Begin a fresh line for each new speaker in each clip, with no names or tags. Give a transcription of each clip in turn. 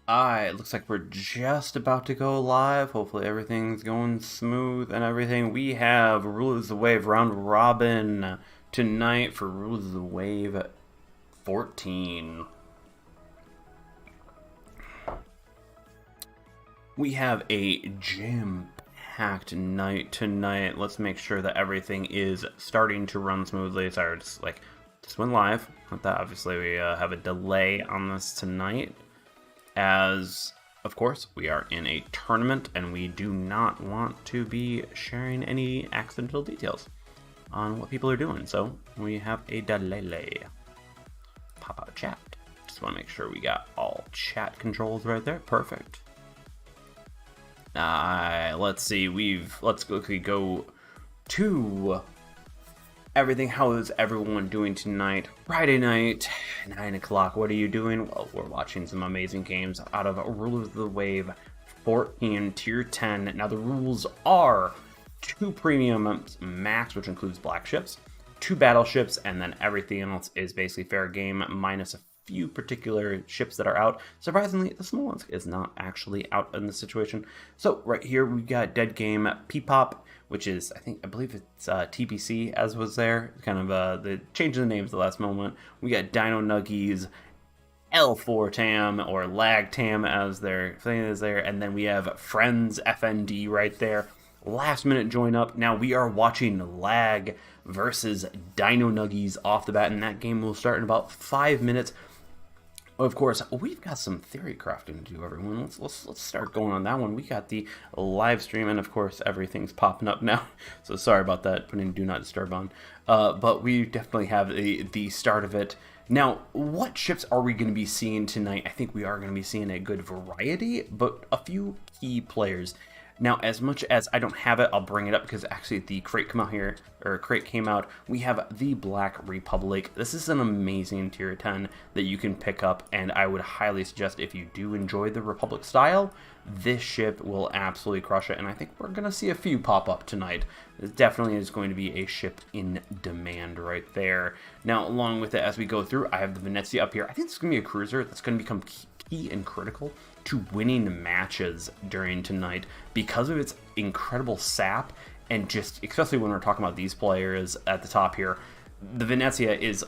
It looks like we're just about to go live. Hopefully everything's going smooth and everything. We have Rulers of the Wave round robin tonight for Rulers of the Wave 14. We have a jam-packed night tonight. Let's make sure that everything is starting to run smoothly. Sorry, just went live. Not that obviously we have a delay on this tonight, as of course we are in a tournament and we do not want to be sharing any accidental details on what people are doing. So we have a delay. Pop out chat. Just want to make sure we got all chat controls right there. Perfect. Let's see. Let's quickly go to everything. How is everyone doing tonight? Friday night, 9 o'clock. What are you doing? Well, we're watching some amazing games out of Rulers of the Wave 14 Tier 10. Now, the rules are 2 premium max, which includes black ships, 2 battleships, and then everything else is basically fair game, minus a few particular ships that are out. Surprisingly, the Smolensk is not actually out in this situation. So right here we got Dead Game P-Pop, which is, I believe it's TBC, as was there. Kind of the change of the names at the last moment. We got Dino Nuggies, L4 Tam, or Lag Tam, as their thing is there. And then we have Friends FND right there. Last minute join up. Now we are watching Lag versus Dino Nuggies off the bat, and that game will start in about 5 minutes. Of course, we've got some theory crafting to do, everyone. Let's start going on that one. We got the live stream, and of course, everything's popping up now. So sorry about that, putting Do Not Disturb on. But we definitely have the start of it. Now, what ships are we going to be seeing tonight? I think we are going to be seeing a good variety, but a few key players. Now, as much as I don't have it, I'll bring it up because actually the crate came out. We have the Black Republic. This is an amazing tier 10 that you can pick up, and I would highly suggest, if you do enjoy the Republic style, this ship will absolutely crush it, and I think we're going to see a few pop up tonight. It definitely is going to be a ship in demand right there. Now, along with it, as we go through, I have the Venezia up here. I think this is going to be a cruiser that's going to become key and critical to winning matches during tonight because of its incredible sap, and just especially when we're talking about these players at the top here, the Venezia is,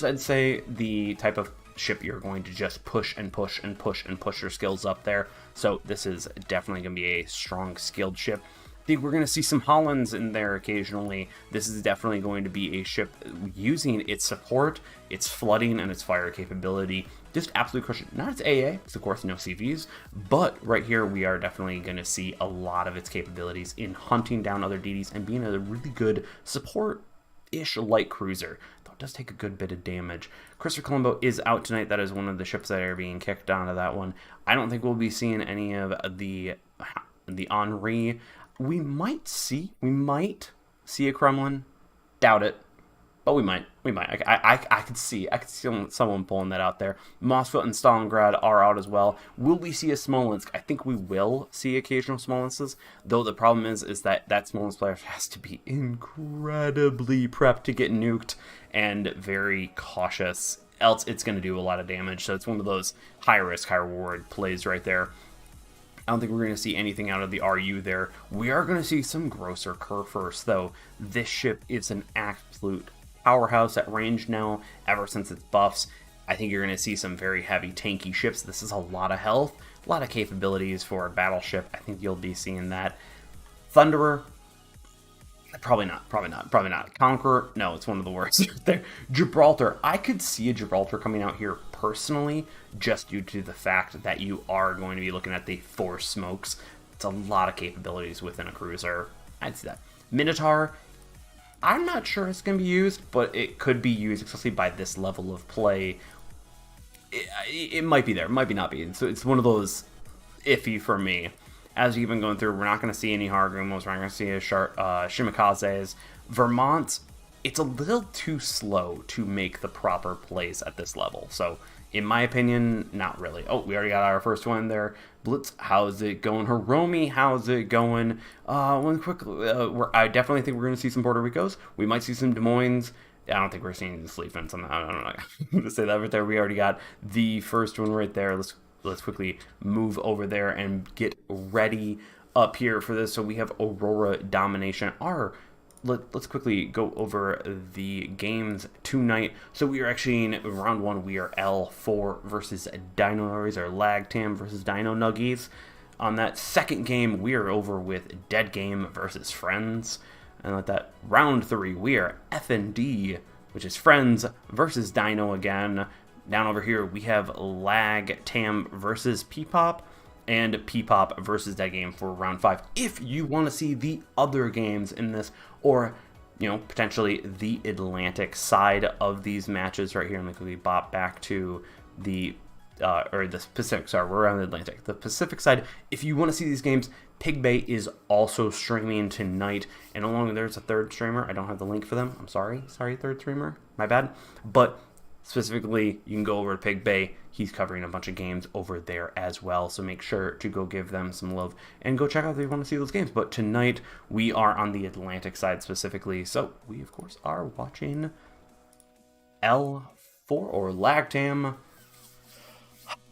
I'd say, the type of ship you're going to just push and push and push and push your skills up there. So this is definitely going to be a strong skilled ship. I think we're going to see some Hollands in there occasionally. This is definitely going to be a ship using its support, its flooding, and its fire capability. Just absolutely crushing. Not its AA, because of course no CVs, but right here we are definitely going to see a lot of its capabilities in hunting down other DDs and being a really good support-ish light cruiser. Though it does take a good bit of damage. Christopher Colombo is out tonight. That is one of the ships that are being kicked onto that one. I don't think we'll be seeing any of the Henri. We might see a Kremlin. Doubt it, but we might. I could see someone pulling that out there. Moscow and Stalingrad are out as well. Will we see a Smolensk? I think we will see occasional Smolensks, though the problem is that Smolensk player has to be incredibly prepped to get nuked and very cautious, else it's going to do a lot of damage. So it's one of those high risk, high reward plays right there. I don't think we're going to see anything out of the RU there. We are going to see some grosser Kerr first, though. This ship is an absolute powerhouse at range now, ever since its buffs. I think you're going to see some very heavy tanky ships. This is a lot of health, a lot of capabilities for a battleship. I think you'll be seeing that. Thunderer, probably not. Conqueror, no, it's one of the worst there. Gibraltar, I could see a Gibraltar coming out here personally, just due to the fact that you are going to be looking at the 4 smokes. It's a lot of capabilities within a cruiser. I'd see that. Minotaur, I'm not sure it's going to be used, but it could be used, especially by this level of play. It might be there, might be not be. So it's one of those iffy for me. As you've been going through, we're not going to see any Hargrimos, we're not going to see a Shimikazes. Vermont, it's a little too slow to make the proper plays at this level. So, in my opinion, not really. Oh, we already got our first one there. Blitz, how's it going? Hiromi, how's it going? One quick, I definitely think we're going to see some Puerto Ricos. We might see some Des Moines. I don't think we're seeing the sleep fence on that. I don't know. I'm going to say that right there. We already got the first one right there. Let's quickly move over there and get ready up here for this. So we have Aurora Domination. Let's quickly go over the games tonight. So we are actually in round 1. We are L4 versus Dino Nuggies, or Lag Tam versus Dino Nuggies. On that second game, we are over with Dead Game versus Friends. And at that round 3, we are F&D, which is Friends versus Dino again. Down over here, we have Lag Tam versus P-Pop, and P-Pop versus Dead Game for round 5. If you want to see the other games in this, or, you know, potentially the Atlantic side of these matches right here, and we bop back to the or the Pacific, sorry, we're on the Atlantic. The Pacific side, if you want to see these games, Pigbay is also streaming tonight, and along with there's a third streamer. I don't have the link for them. I'm sorry, third streamer, my bad. But specifically, you can go over to Pigbay. He's covering a bunch of games over there as well, so make sure to go give them some love and go check out if you want to see those games. But tonight, we are on the Atlantic side specifically, so we, of course, are watching L4, or Lag Tam,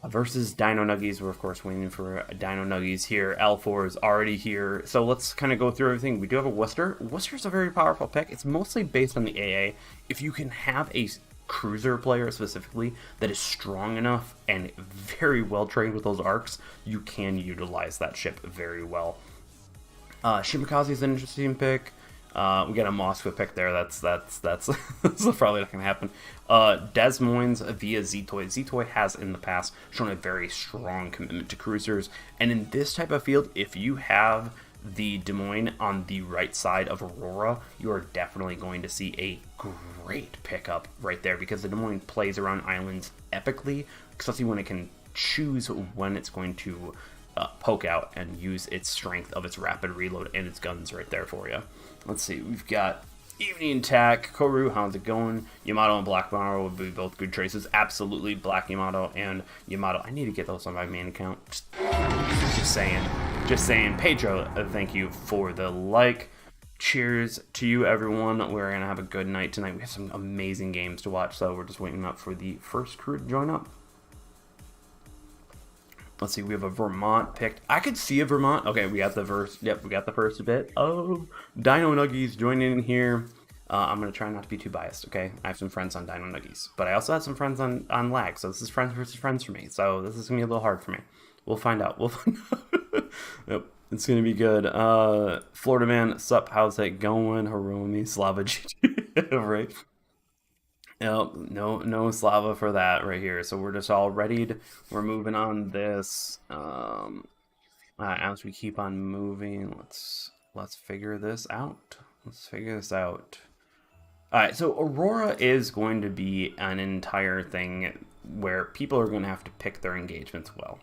versus Dino Nuggies. We're, of course, waiting for Dino Nuggies here. L4 is already here, so let's kind of go through everything. We do have a Worcester. Worcester's a very powerful pick. It's mostly based on the AA. If you can have a cruiser player specifically that is strong enough and very well trained with those arcs, you can utilize that ship very well. Shimakaze is an interesting pick. We got a Moskva pick there. That's probably not gonna happen. Des Moines via Ztoy. Ztoy has in the past shown a very strong commitment to cruisers, and in this type of field, if you have the Des Moines on the right side of Aurora, you are definitely going to see a great pickup right there, because the Des Moines plays around islands epically, especially when it can choose when it's going to poke out and use its strength of its rapid reload and its guns right there for you. Let's see, we've got Evening Attack, Koru, how's it going? Yamato and Black Yamato would be both good choices. Absolutely, Black Yamato and Yamato. I need to get those on my main account. Just saying. Pedro, thank you for the like. Cheers to you, everyone. We're going to have a good night tonight. We have some amazing games to watch, so we're just waiting up for the first crew to join up. Let's see, we have a Vermont picked. I could see a Vermont. Okay, we got the first. Yep, we got the first bit. Oh, Dino Nuggies joining in here. I'm going to try not to be too biased, okay? I have some friends on Dino Nuggies, but I also have some friends on Lag, so this is friends versus friends for me. So this is going to be a little hard for me. We'll find out. Yep, it's going to be good. Florida Man, sup, how's it going? Hiromi, Slava GG, right? Nope, no Slava for that right here. So we're just all readied. We're moving on this. As we keep on moving, let's figure this out. All right, so Aurora is going to be an entire thing where people are going to have to pick their engagements well.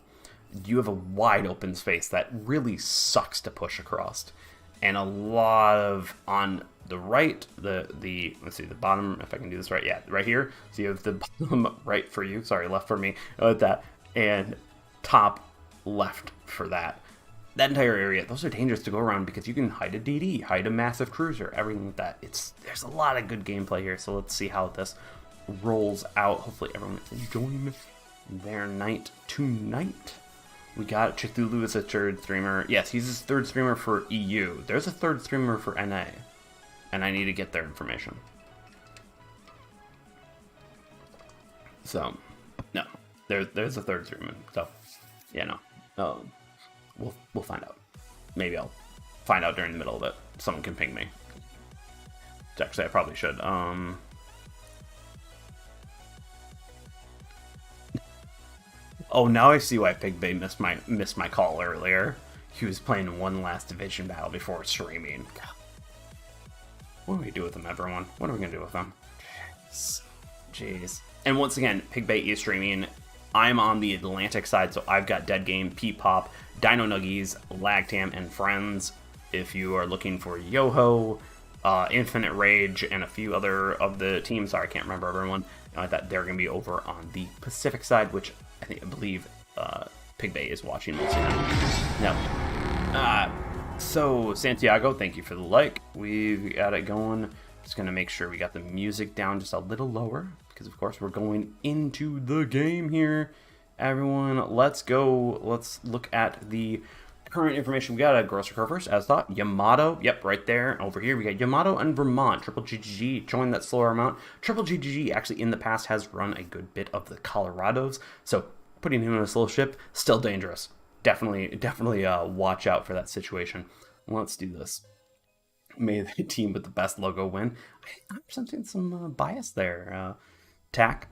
You have a wide open space that really sucks to push across, and a lot of on the right, let's see, the bottom, if I can do this right, yeah, right here. So you have the bottom right for you, sorry, left for me, like that, and top left for that. That entire area, those are dangerous to go around because you can hide a DD, hide a massive cruiser, everything like that. There's a lot of good gameplay here, so let's see how this rolls out. Hopefully everyone is enjoying their night tonight. We got Cthulhu as a third streamer. Yes, he's his third streamer for EU. There's a third streamer for NA, and I need to get their information. So, no, there's a third streamer. So, yeah, no, we'll find out. Maybe I'll find out during the middle of it. Someone can ping me. Actually, I probably should. Oh, now I see why Pigbay missed my call earlier. He was playing one last division battle before streaming. God. What do we do with him, everyone? What are we gonna do with him? Jeez. And once again, Pigbay is streaming. I'm on the Atlantic side, so I've got Dead Game, P-Pop, Dino Nuggies, Lag Tam, and Friends. If you are looking for Yoho, Infinite Rage, and a few other of the teams, sorry, I can't remember everyone, that they're gonna be over on the Pacific side, which I believe Pigbay is watching most of them. No. So, Santiago, thank you for the like. We've got it going. Just going to make sure we got the music down just a little lower, because of course we're going into the game here. Everyone, let's go. Let's look at the current information. We got a grocery car first, as thought. Yamato, yep, right there. Over here, we got Yamato and Vermont. Triple GGG joined that slower amount. Triple GGG actually in the past has run a good bit of the Colorados, so putting him in a slow ship, still dangerous. Definitely watch out for that situation. Let's do this. May the team with the best logo win. I'm sensing some bias there. Tack.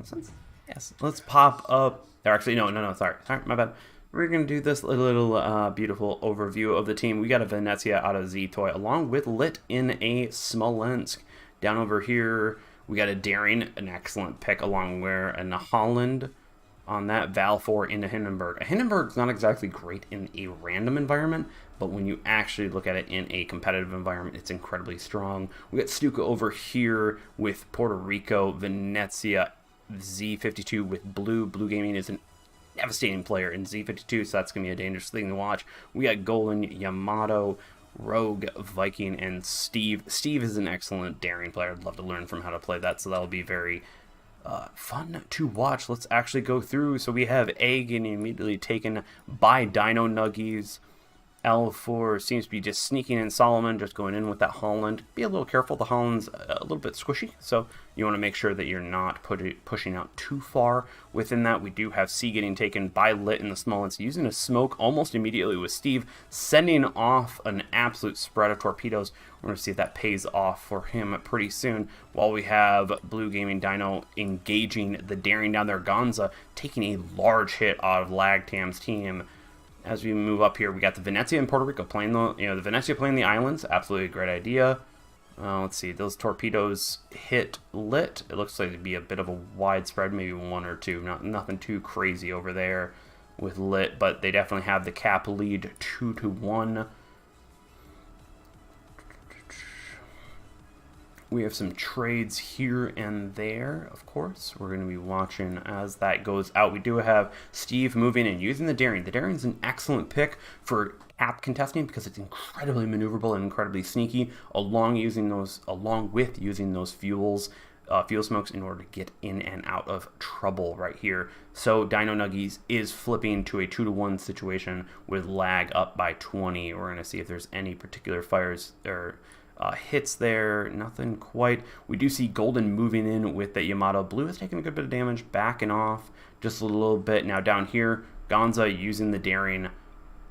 Yes, let's pop up. Or actually, no, sorry, my bad. We're going to do this little beautiful overview of the team. We got a Venezia out of Z-Toy along with Lit in a Smolensk. Down over here, we got a Daring, an excellent pick, along where a Holland on that Val 4 into Hindenburg. A Hindenburg's not exactly great in a random environment, but when you actually look at it in a competitive environment, it's incredibly strong. We got Stuka over here with Puerto Rico, Venezia, Z52 with Blue. Blue Gaming is an devastating player in Z52, so that's going to be a dangerous thing to watch. We got Golden, Yamato, Rogue, Viking, and Steve. Steve is an excellent Daring player. I'd love to learn from how to play that, so that'll be very fun to watch. Let's actually go through. So we have A getting immediately taken by Dino Nuggies. L4 seems to be just sneaking in Solomon, just going in with that Holland. Be a little careful. The Holland's a little bit squishy, so you want to make sure that you're not pushing out too far within that. We do have C getting taken by Lit in the Smolensk, using a smoke almost immediately with Steve, sending off an absolute spread of torpedoes. We're going to see if that pays off for him pretty soon, while we have Blue Gaming Dino engaging the Daring down there. Gonza taking a large hit out of Lagtam's team. As we move up here, we got the Venezia and Puerto Rico playing the Venezia playing the islands. Absolutely a great idea. Let's see, those torpedoes hit Lit. It looks like it'd be a bit of a widespread, maybe one or two. Nothing too crazy over there with Lit, but they definitely have the cap lead 2-1. We have some trades here and there, of course. We're going to be watching as that goes out. We do have Steve moving and using the Daring. The Daring's an excellent pick for cap contesting because it's incredibly maneuverable and incredibly sneaky, along with using those fuel smokes in order to get in and out of trouble right here. So Dino Nuggies is flipping to a 2-1 situation with lag up by 20. We're going to see if there's any particular fires or hits there. Nothing quite. We do see Golden moving in with the Yamato. Blue is taking a good bit of damage, backing off just a little bit. Now down here, Gonza using the Daring,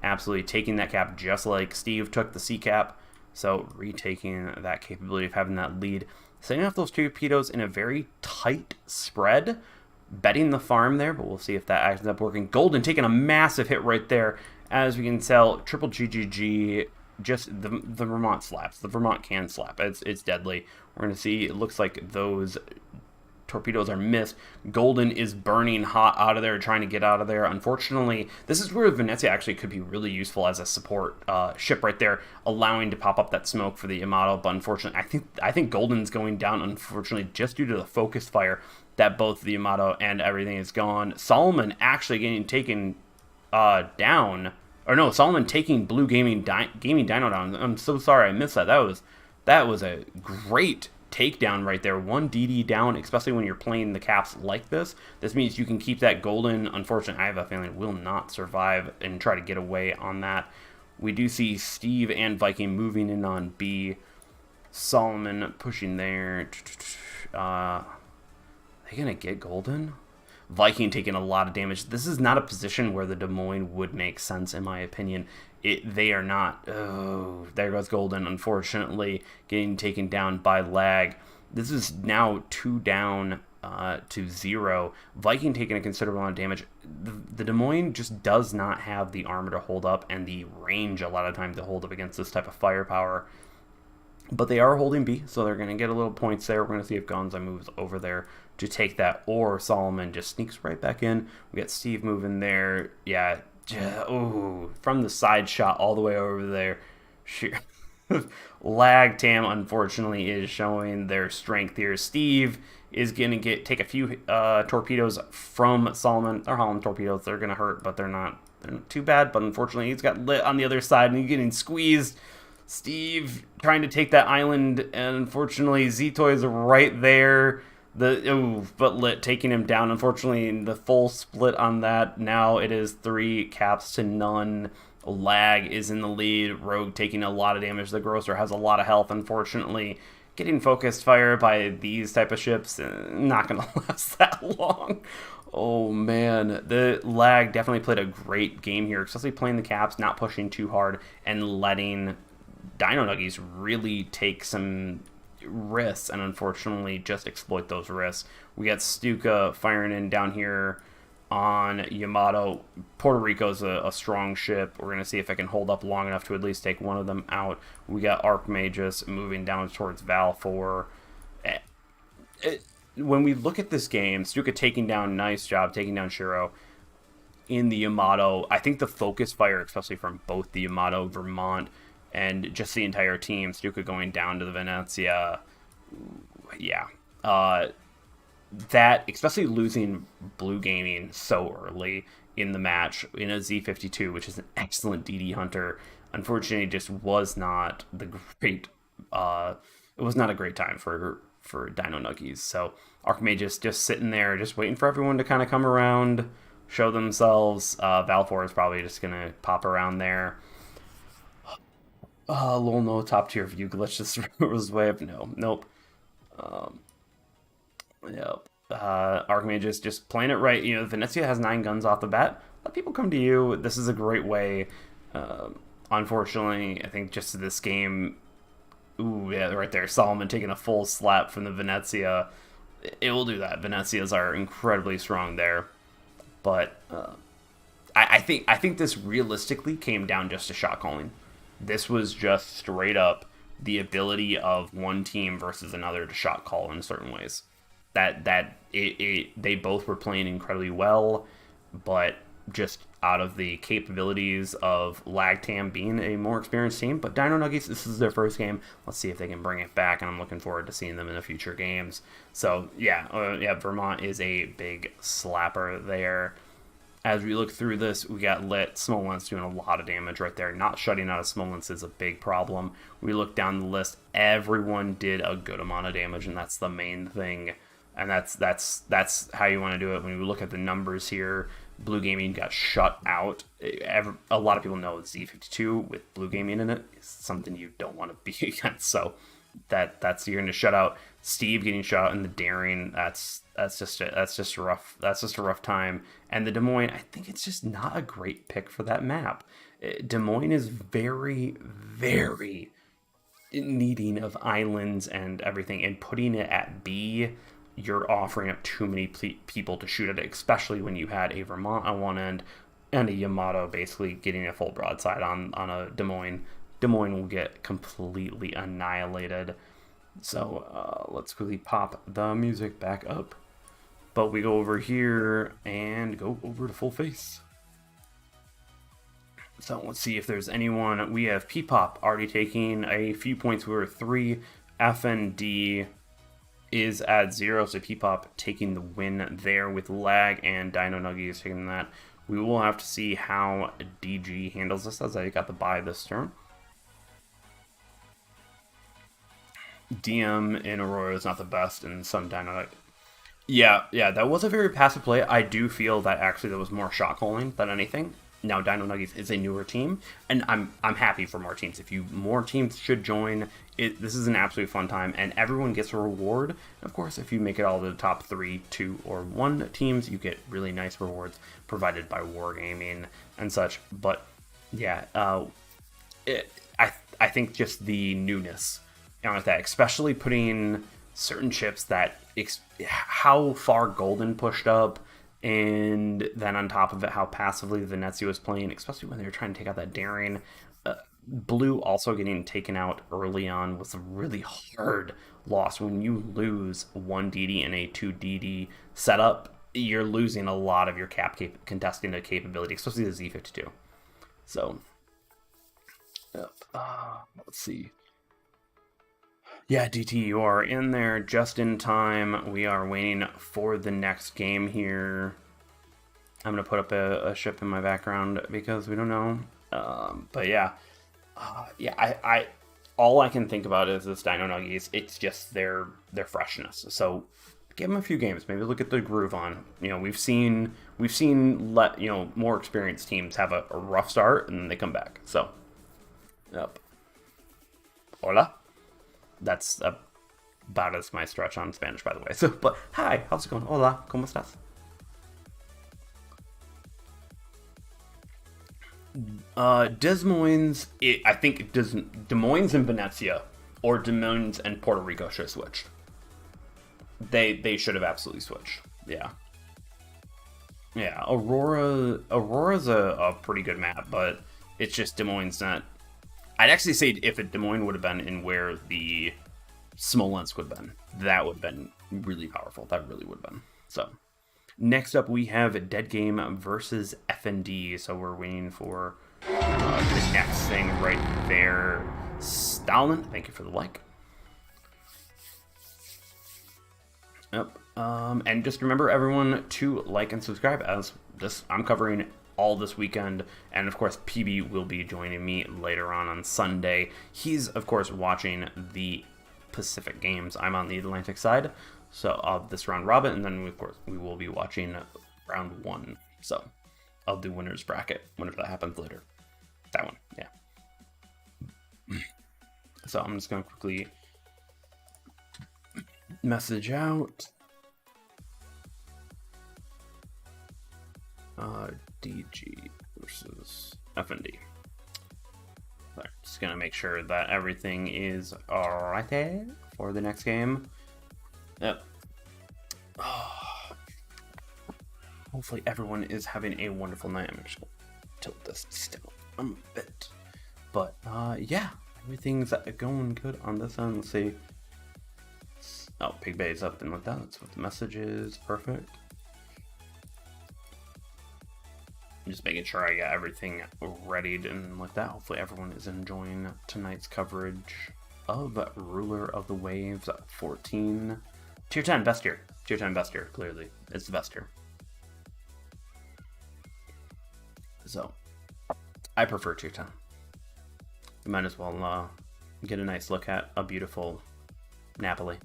absolutely taking that cap just like Steve took the C cap. So retaking that capability of having that lead. Setting off those torpedoes in a very tight spread. Betting the farm there, but we'll see if that ends up working. Golden taking a massive hit right there. As we can tell, triple GGG. Just the Vermont slaps. The Vermont can slap. It's deadly. We're going to see, it looks like those torpedoes are missed. Golden is burning hot out of there, trying to get out of there. Unfortunately, this is where Venezia actually could be really useful as a support ship right there, allowing to pop up that smoke for the Yamato. But unfortunately, I think Golden's going down, unfortunately, just due to the focus fire that both the Yamato and everything is gone. Solomon actually getting taken down. Or no, Solomon taking Blue Gaming Dino down. I'm so sorry I missed that. That was a great takedown right there. 1 DD down, especially when you're playing the caps like this. This means you can keep that Golden. Unfortunately, I have a feeling it will not survive and try to get away on that. We do see Steve and Viking moving in on B. Solomon pushing there. Are they going to get Golden? Viking taking a lot of damage. This is not a position where the Des Moines would make sense, in my opinion. They are not. Oh, there goes Golden, unfortunately, getting taken down by lag. This is now 2 down to 0. Viking taking a considerable amount of damage. The Des Moines just does not have the armor to hold up and the range a lot of times to hold up against this type of firepower. But they are holding B, so they're going to get a little points there. We're going to see if Gonza moves over there to take that, or Solomon just sneaks right back in. We got Steve moving there. Yeah, ooh, from the side shot all the way over there. Lagtam, unfortunately, is showing their strength here. Steve is going to take a few torpedoes from Solomon. They're Holland torpedoes. They're going to hurt, but they're not too bad. But unfortunately, he's got Lit on the other side, and he's getting squeezed. Steve trying to take that island, and unfortunately Z-Toy is right there. But Lit taking him down. Unfortunately, the full split on that. Now it is 3 caps to none. Lag is in the lead. Rogue taking a lot of damage. The Grocer has a lot of health, unfortunately. Getting focused fire by these type of ships, not going to last that long. Oh, man. The Lag definitely played a great game here, especially playing the caps, not pushing too hard, and letting Dino Nuggies really take some risks and unfortunately just exploit those risks. We got Stuka firing in down here on Yamato. Puerto Rico's a strong ship. We're going to see if I can hold up long enough to at least take one of them out. We got Archmagus moving down towards Val 4. When we look at this game, Stuka taking down, nice job taking down Shiro in the Yamato. I think the focus fire, especially from both the Yamato, Vermont, and just the entire team, Stuka going down to the Venezia. Yeah. That, especially losing Blue Gaming so early in the match in a Z52, which is an excellent DD hunter, unfortunately just was not the great, it was not a great time for Dino Nuggies. So Archmagus just sitting there, just waiting for everyone to kind of come around, show themselves. Val4 is probably just going to pop around there. Lol, no top tier view glitch just was way up. Nope. Yep. Archmagus just playing it right. You know, Venezia has 9 guns off the bat. Let people come to you. This is a great way. Unfortunately, I think just this game. Ooh, yeah, right there. Solomon taking a full slap from the Venezia. It will do that. Venezias are incredibly strong there. But I think this realistically came down just to shot calling. This was just straight up the ability of one team versus another to shot call in certain ways. They both were playing incredibly well, but just out of the capabilities of Lagtam being a more experienced team. But Dino Nuggies, this is their first game. Let's see if they can bring it back, and I'm looking forward to seeing them in the future games. So yeah, Vermont is a big slapper there. As we look through this, we got Lit. Smolensk doing a lot of damage right there. Not shutting out of Smolensk is a big problem. We look down the list. Everyone did a good amount of damage, and that's the main thing. And that's how you want to do it. When you look at the numbers here, Blue Gaming got shut out. A lot of people know Z52 with Blue Gaming in it is something you don't want to be against. So that's you're going to shut out Steve getting shot out in the Daring. That's just a rough time. And the Des Moines, I think it's just not a great pick for that map. Des Moines is very, very needing of islands and everything, and putting it at B, you're offering up too many people to shoot at it, especially when you had a Vermont on one end and a Yamato basically getting a full broadside on a Des Moines. Des Moines will get completely annihilated. So let's quickly pop the music back up. But we go over here and go over to full face. So let's see if there's anyone. We have P-Pop already taking a few points. We were 3. FND is at 0. So P-Pop taking the win there with Lag, and Dino Nuggies taking that. We will have to see how DG handles this, as I got the bye this turn. DM in Aurora is not the best, and some Dino. Yeah, that was a very passive play. I do feel that actually there was more shot calling than anything. Now Dino Nuggies is a newer team, and I'm happy for more teams. More teams should join. This is an absolute fun time, and everyone gets a reward. Of course, if you make it all to the top 3, 2, or 1 teams, you get really nice rewards provided by Wargaming and such. But yeah, I think just the newness with that, especially putting certain ships that how far Golden pushed up, and then on top of it, how passively Venezia was playing, especially when they were trying to take out that Daring. Blue also getting taken out early on was a really hard loss. When you lose 1 DD and a 2 DD setup, you're losing a lot of your contesting the capability, especially the Z52. So, let's see. Yeah, DT, you are in there just in time. We are waiting for the next game here. I'm going to put up a ship in my background because we don't know. But yeah. all I can think about is this Dino Nuggies. It's just their freshness. So give them a few games. Maybe look at the groove on. You know, we've seen more experienced teams have a rough start and then they come back. So, yep. Hola. That's about as my stretch on Spanish, by the way. So, but hi, how's it going? Hola, ¿cómo estás? Des Moines, I think Des Moines and Venezia, or Des Moines and Puerto Rico should have switched. They should have absolutely switched. Yeah. Yeah, Aurora's a pretty good map, but it's just Des Moines not. I'd actually say if Des Moines would have been in where the Smolensk would have been, that would have been really powerful. That really would have been. So, next up we have Dead Game versus FND. So we're waiting for the next thing right there. Stalin, thank you for the like. Yep. And just remember, everyone, to like and subscribe, as I'm covering all this weekend, and of course PB will be joining me later on Sunday. He's of course watching the Pacific games. I'm on the Atlantic side, so of this round robin, and then we will be watching round 1. So I'll do winner's bracket whenever that happens later. That one, yeah. So I'm just gonna quickly message out. DG versus FND. Right, just gonna make sure that everything is alright there for the next game. Yep. Oh. Hopefully everyone is having a wonderful night. I'm just gonna tilt this still a bit. But yeah, everything's going good on this end. Let's see. Oh, Pig Bay's up and like that. That's what the message is. Perfect. I'm just making sure I got everything readied and like that. Hopefully everyone is enjoying tonight's coverage of Ruler of the Waves 14. Tier 10, best tier. Tier 10, best tier, clearly. It's the best tier. So, I prefer tier 10. You might as well get a nice look at a beautiful Napoli.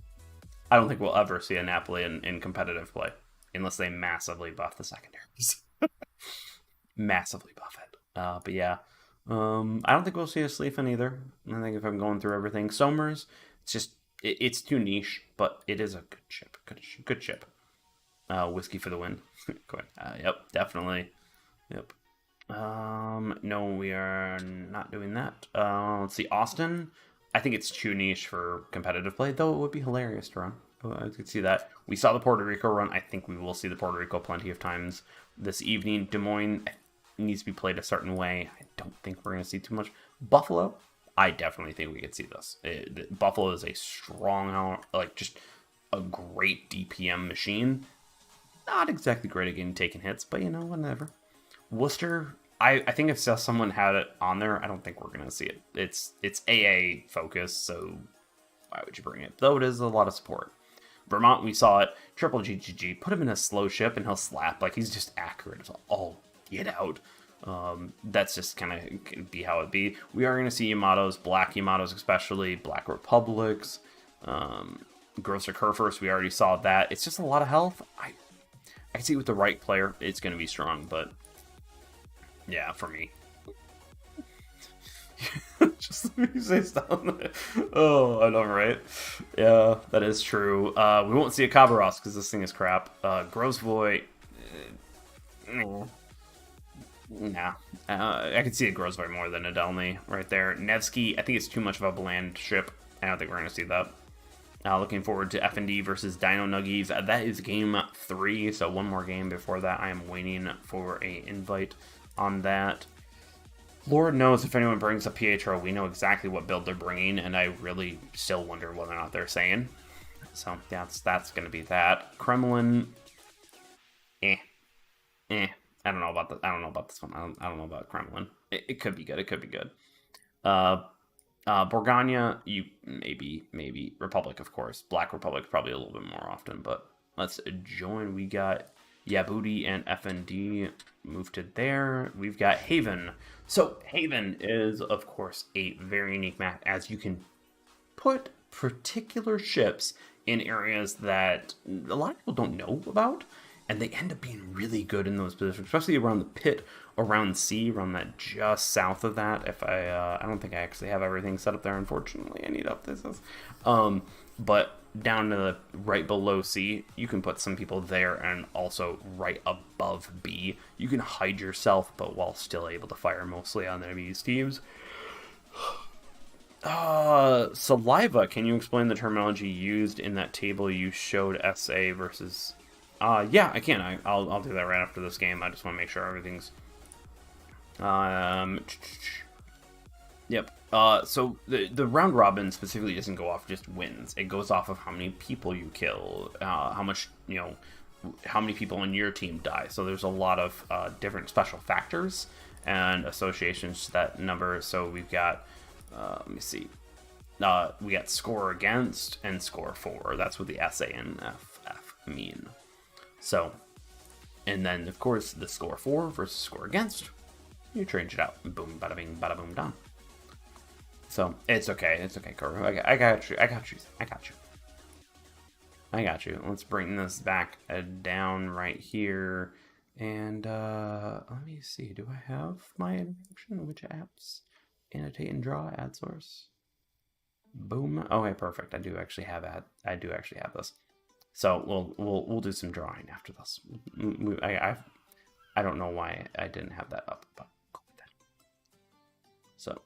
I don't think we'll ever see a Napoli in competitive play, unless they massively buff the secondaries. Massively buff it. But yeah, I don't think we'll see a Sleefen either. I think if I'm going through everything, Somers, it's just it's too niche, but it is a good ship. Good ship. Whiskey for the win. Yep, definitely. Yep. No, we are not doing that. Let's see, Austin. I think it's too niche for competitive play, though it would be hilarious to run. I could see that. We saw the Puerto Rico run. I think we will see the Puerto Rico plenty of times this evening. Des Moines needs to be played a certain way. I don't think we're going to see too much. Buffalo, I definitely think we could see this. Buffalo is a strong, like just a great DPM machine. Not exactly great at getting taken hits, but you know, whatever. Worcester, I think if someone had it on there, I don't think we're going to see it. It's AA focused, so why would you bring it? Though it is a lot of support. Vermont, we saw it. Triple GGG. Put him in a slow ship and he'll slap. Like, he's just accurate as all get out. That's just kind of be how it be. We are going to see Yamatos, Black Yamatos especially, Black Republics, Grosser Kerfers. We already saw that. It's just a lot of health. I can see with the right player, it's going to be strong, but yeah, for me. Just let me say something. Oh, I know, right? Yeah, that is true. We won't see a Kabaros because this thing is crap. Grosvoy. Nah. I could see a Grosvoy more than a Delny right there. Nevsky, I think it's too much of a bland ship. I don't think we're going to see that. Looking forward to FND versus Dino Nuggies. That is game 3, so one more game before that. I am waiting for an invite on that. Lord knows if anyone brings a Pietro, we know exactly what build they're bringing, and I really still wonder whether or not they're saying. So that's going to be that. Kremlin, I don't know about I don't know about this one. I don't know about Kremlin. It could be good. It could be good. Borgania, you maybe Republic, of course. Black Republic probably a little bit more often, but let's join. We got Yabudi and FND move to there. We've got Haven. So Haven is, of course, a very unique map, as you can put particular ships in areas that a lot of people don't know about, and they end up being really good in those positions, especially around the pit, around C, around that just south of that. If I don't think I actually have everything set up there, unfortunately. I need to update this. But down to the right below C, you can put some people there, and also right above B. You can hide yourself, but while still able to fire mostly on the enemy's teams. Saliva, can you explain the terminology used in that table you showed SA versus... yeah, I can. I'll do that right after this game. I just want to make sure everything's... Yep. So the round robin specifically doesn't go off just wins. It goes off of how many people you kill, how much, how many people on your team die. So there's a lot of different special factors and associations to that number. So we've got, let me see. We got score against and score for. That's what the SA and FF mean. So, and then of course the score for versus score against. You change it out. Boom, bada bing, bada boom, done. So, it's okay. It's okay, Kuro. I got you. I got you. I got you. I got you. Let's bring this back down right here. And, let me see. Do I have my interaction? Which apps? Annotate and draw, add source. Boom. Okay, perfect. I do actually have this. So, we'll do some drawing after this. I don't know why I didn't have that up, but cool with that. So,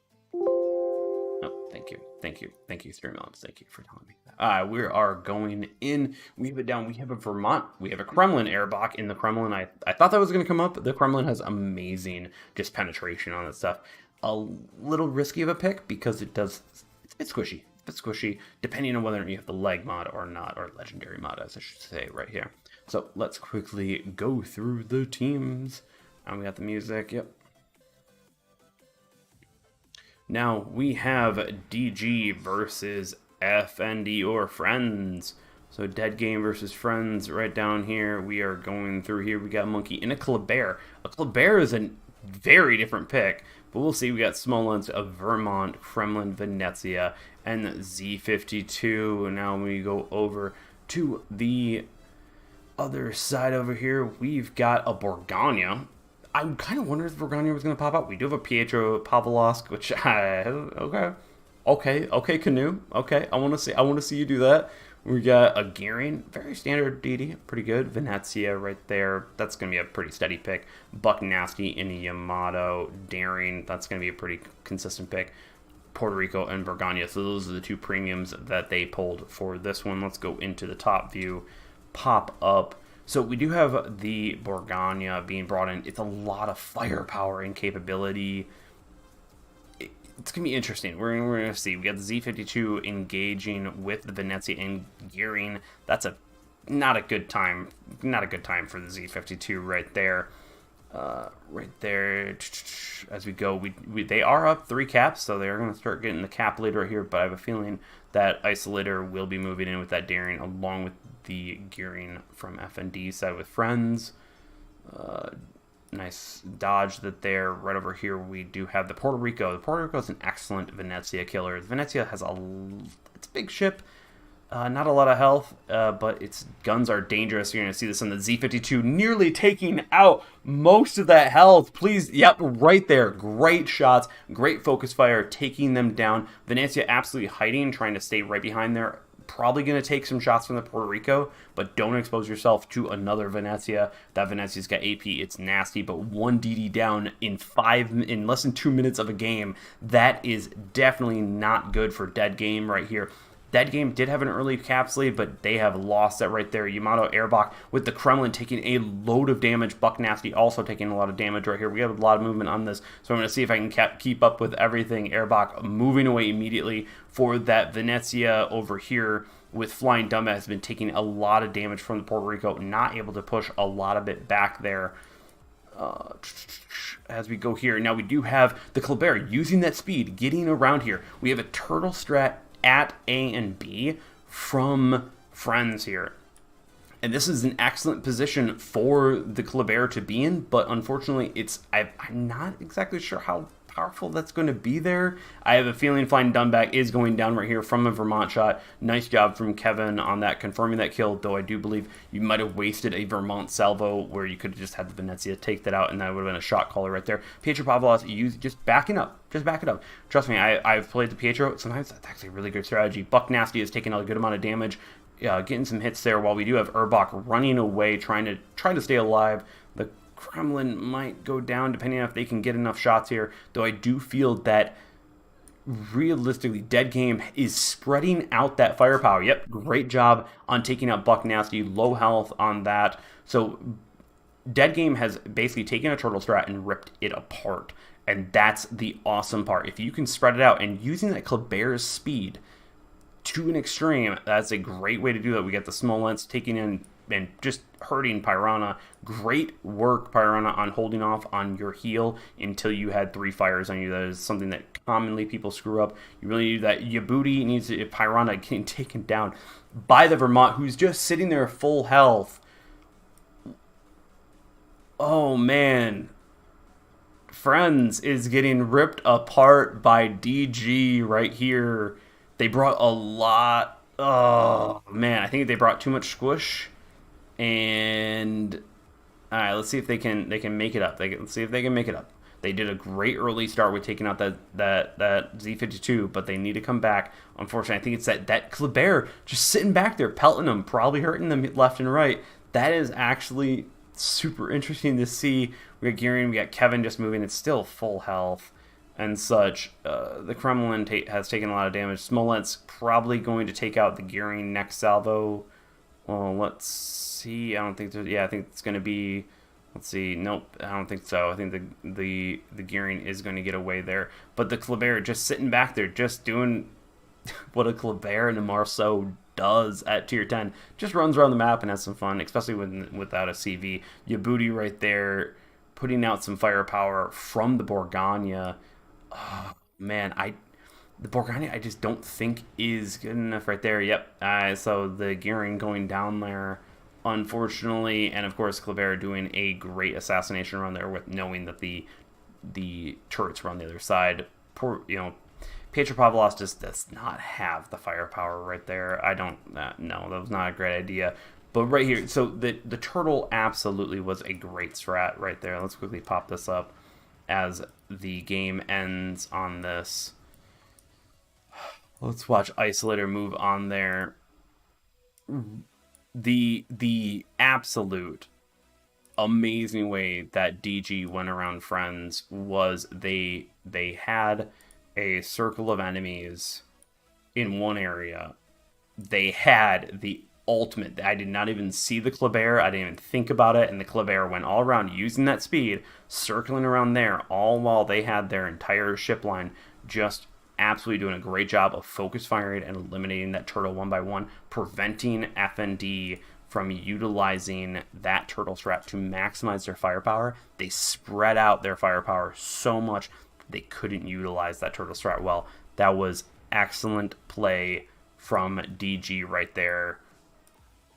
oh, thank you, Streamlabs, thank you for telling me that. We are going in. We have it down. We have a Vermont. We have a Kremlin Airbach in the Kremlin. I thought that was going to come up. The Kremlin has amazing just penetration on that stuff. A little risky of a pick because it's squishy. It's squishy, depending on whether you have the leg mod or not, or legendary mod, as I should say right here. So let's quickly go through the teams. And we got the music, yep. Now we have DG versus FND or Friends. So Dead Game versus Friends right down here. We are going through here. We got Monkey and a Kleber. A Kleber is a very different pick, but we'll see. We got Smolensk of Vermont, Kremlin, Venezia, and Z52. Now we go over to the other side over here. We've got a Borgania. I'm kind of wondering if Borgania was going to pop up. We do have a Pietro Pavlovsk, which okay, Canoe. Okay, I want to see you do that. We got a Gearing, very standard DD, pretty good. Venezia right there. That's going to be a pretty steady pick. Buck Nasty and Yamato. Daring, that's going to be a pretty consistent pick. Puerto Rico and Borgania. So those are the two premiums that they pulled for this one. Let's go into the top view. Pop up. So we do have the Borgania being brought in. It's a lot of firepower and capability. It's going to be interesting. We're going to see. We got the Z52 engaging with the Venezia and Gearing. That's not a good time. Not a good time for the Z52 right there. Right there. As we go, they are up 3 caps, so they're going to start getting the cap later here, but I have a feeling that Isolator will be moving in with that Daring along with the Gearing from FND side with Friends. Nice dodge that there. Right over here we do have the Puerto Rico. The Puerto Rico is an excellent Venezia killer. Venezia has it's a big ship, not a lot of health, but its guns are dangerous. You're going to see this on the Z52 nearly taking out most of that health. Please, yep, right there. Great shots, great focus fire, taking them down. Venezia absolutely hiding, trying to stay right behind there. Probably going to take some shots from the Puerto Rico, but don't expose yourself to another Venezia. That Venezia's got AP, it's nasty, but 1 DD down in less than 2 minutes of a game. That is definitely not good for Dead Game right here. Dead Game did have an early caps lead, but they have lost that right there. Yamato Airbach with the Kremlin taking a load of damage. Buck Nasty also taking a lot of damage right here. We have a lot of movement on this, so I'm going to see if I can keep up with everything. Airbach moving away immediately for that Venezia over here with Flying Dumb has been taking a lot of damage from the Puerto Rico, not able to push a lot of it back there. As we go here, now we do have the Kleber using that speed, getting around here. We have a turtle strat at A and B from Friends here. And this is an excellent position for the Kleber to be in, but unfortunately, I'm not exactly sure how powerful that's going to be there. I have a feeling Flying Dunback is going down right here from a Vermont shot. Nice job from Kevin on that, confirming that kill, though I do believe you might have wasted a Vermont salvo where you could have just had the Venezia take that out, and that would have been a shot caller right there. Pietro Pavlos, just backing up. Just back it up. Trust me, I've played the Pietro. Sometimes that's actually a really good strategy. Buck Nasty has taken a good amount of damage, getting some hits there, while we do have Urbach running away, trying to stay alive. The Kremlin might go down depending on if they can get enough shots here, though I do feel that realistically Dead Game is spreading out that firepower. Yep, great job on taking out Buck Nasty. Low health on that. So Dead Game has basically taken a turtle strat and ripped it apart, and that's the awesome part. If you can spread it out and using that Kleber's speed to an extreme, that's a great way to do that. We got the Smolensk taking in and just hurting Pyrana. Great work, Pyrana, on holding off on your heal until you had 3 fires on you. That is something that commonly people screw up. You really need that. Yabuti needs to, Pyrana getting taken down by the Vermont, who's just sitting there full health. Oh, man. Friends is getting ripped apart by DG right here. They brought a lot. Oh, man. I think they brought too much squish. And all right, let's see if they can make it up. Let's see if they can make it up. They did a great early start with taking out that Z52, but they need to come back. Unfortunately, I think it's that Kleber just sitting back there, pelting them, probably hurting them left and right. That is actually super interesting to see. We got Gearing, we got Kevin just moving. It's still full health and such. The Kremlin has taken a lot of damage. Smolensk probably going to take out the Gearing next salvo. Well, let's see. I don't think there's... Yeah, I think it's going to be... Let's see. Nope, I don't think so. I think the Gearing is going to get away there. But the Kleber just sitting back there, just doing what a Kleber and a Marceau does at tier 10. Just runs around the map and has some fun, especially without a CV. Yabuti right there, putting out some firepower from the Borgania. Oh, man, the Borgania I just don't think is good enough right there. Yep. So the Gearing going down there, unfortunately, and of course Kleber doing a great assassination run there with knowing that the turrets were on the other side. Poor, Pietro Pavlos just does not have the firepower right there. No, that was not a great idea. But right here, so the turtle absolutely was a great strat right there. Let's quickly pop this up as the game ends on this. Let's watch Isolator move on there. The absolute amazing way that DG went around Friends was they had a circle of enemies in one area. They had the ultimate. I did not even see the Kleber. I didn't even think about it. And the Kleber went all around using that speed, circling around there, all while they had their entire ship line just absolutely doing a great job of focus firing and eliminating that turtle one by one, preventing FND from utilizing that turtle strat to maximize their firepower. They spread out their firepower so much they couldn't utilize that turtle strat well. That was excellent play from DG right there.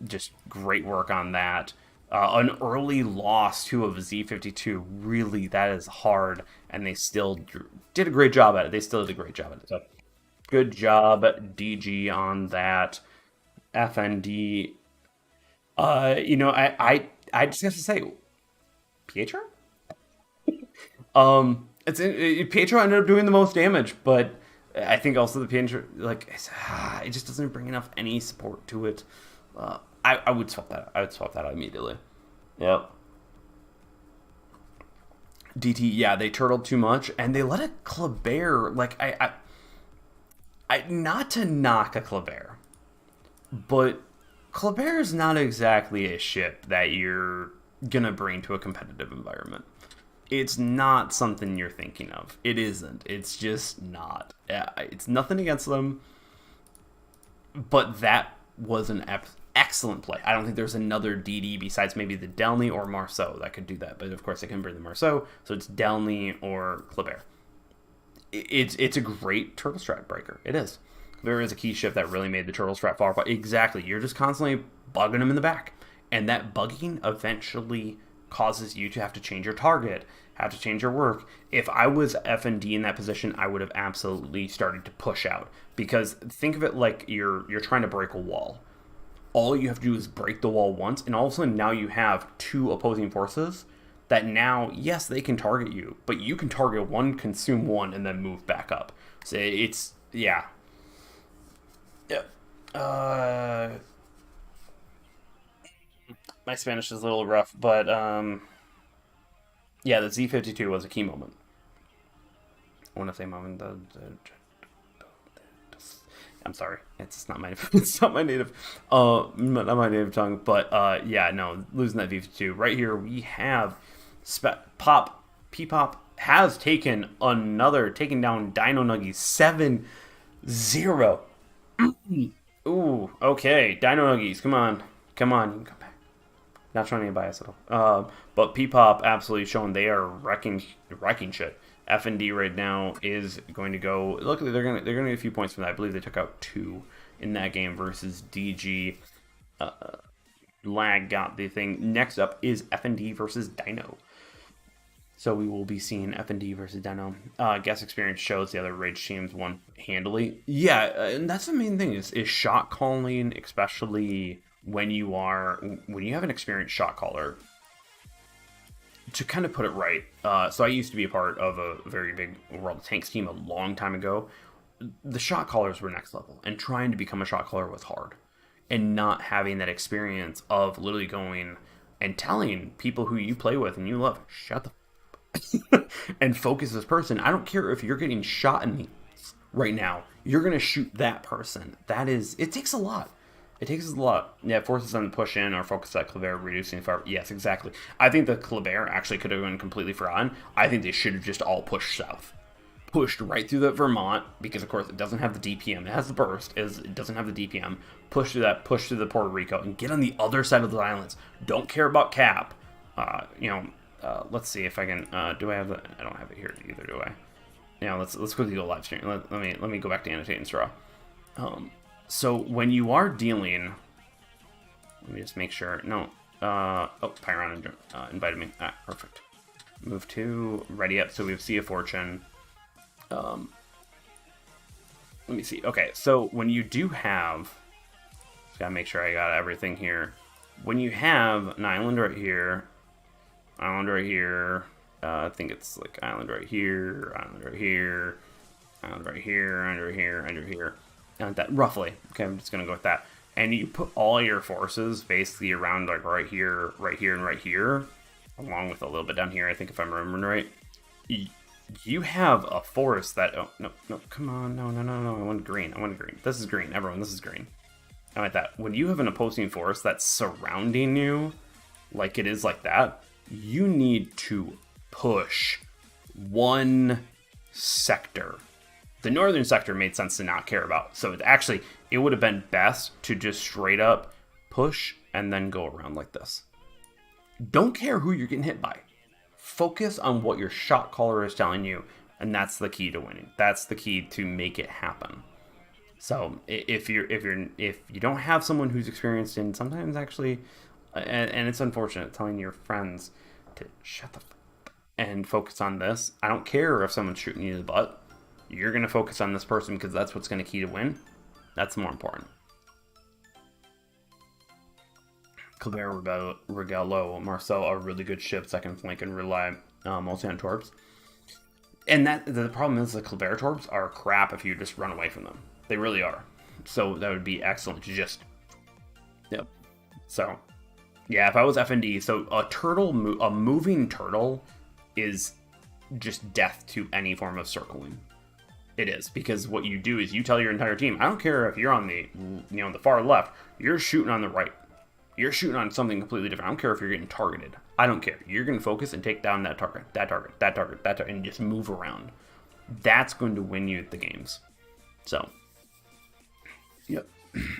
Just great work on that. An early loss to a Z52, really, that is hard, and they still did a great job at it. They still did a great job at it. So, good job, DG, on that. FND. I just have to say, Pietro? Pietro ended up doing the most damage, but I think also the Pietro, it just doesn't bring enough any support to it. I would swap that out. I would swap that out immediately. Yep. DT, yeah, they turtled too much, and they let a Kleber, not to knock a Kleber, but Kleber is not exactly a ship that you're gonna bring to a competitive environment. It's not something you're thinking of. It isn't. It's just not. It's nothing against them, but that was an excellent play. I don't think there's another DD besides maybe the Delny or Marceau that could do that. But of course, they can bring the Marceau, so it's Delny or Kleber. It's a great turtle strat breaker. It is. There is a key shift that really made the turtle strat far apart. Exactly. You're just constantly bugging them in the back. And that bugging eventually causes you to have to change your target, have to change your work. If I was F&D in that position, I would have absolutely started to push out. Because think of it like you're trying to break a wall. All you have to do is break the wall once, and all of a sudden now you have two opposing forces that now, yes, they can target you, but you can target one, consume one, and then move back up. So it's, yeah. My Spanish is a little rough, but yeah, the Z52 was a key moment. I want to say moment. I'm sorry, it's not my it's not my native not my native tongue, but yeah, no, losing that V52 right here. We have P-Pop has taken down Dino Nuggies 7-0. Ooh, okay, Dino Nuggies, come on, you can come back. Not showing any bias at all. But P-Pop absolutely showing they are wrecking shit. F&D right now is going to go. Luckily, they're gonna get a few points from that. I believe they took out 2 in that game versus DG. Lag got the thing. Next up is F&D versus Dino. So we will be seeing F&D versus Dino. Guest experience shows the other Rage teams won handily. Yeah, and that's the main thing is shot calling, especially when you have an experienced shot caller. To kind of put it right, so I used to be a part of a very big World of Tanks team a long time ago. The shot callers were next level, and trying to become a shot caller was hard. And not having that experience of literally going and telling people who you play with and you love, shut the and focus this person. I don't care if you're getting shot in the right now, you're going to shoot that person. It takes a lot. It takes a lot. Yeah, it forces them to push in or focus that Kleber, reducing fire. Yes, exactly. I think the Kleber actually could have been completely forgotten. I think they should have just all pushed south. Pushed right through the Vermont, because of course it doesn't have the DPM. It has the burst, it doesn't have the DPM. Push through that, push through the Puerto Rico, and get on the other side of the islands. Don't care about cap. Let's see if I can, do I have the, I don't have it here either, do I? Yeah, let's quickly go live stream. Let me go back to annotate and straw. So when you are dealing, let me just make sure. No. Pyron invited me. Perfect. Move to ready up. So we have Sea of Fortune. Let me see. Okay, so when you do have, just gotta make sure I got everything here. When you have an island right here, I think it's like island right here, island right here, island right here, under here. That roughly. Okay, I'm just gonna go with that. And you put all your forces basically around like right here, and right here, along with a little bit down here. I think if I'm remembering right, you have a force that. Oh no! Come on! No! I want green. This is green. Everyone, this is green. I want that. When you have an opposing force that's surrounding you, like it is like that, you need to push one sector. The northern sector made sense to not care about. So it would have been best to just straight up push and then go around like this. Don't care who you're getting hit by. Focus on what your shot caller is telling you, and that's the key to winning. That's the key to make it happen. So if you don't have someone who's experienced in sometimes actually, and it's unfortunate telling your friends to shut the f and focus on this. I don't care if someone's shooting you in the butt. You're going to focus on this person because that's what's going to key to win. That's more important. Kleber, Regallo, Marcel are really good ships that can flank and rely mostly on torps. And the problem is the Kleber torps are crap if you just run away from them. They really are. So that would be excellent to just... Yep. So, yeah, if I was F&D, so a moving turtle is just death to any form of circling. It is, because what you do is you tell your entire team, I don't care if you're on the the far left, you're shooting on the right. You're shooting on something completely different. I don't care if you're getting targeted. I don't care. You're going to focus and take down that target, and just move around. That's going to win you the games. So, yep.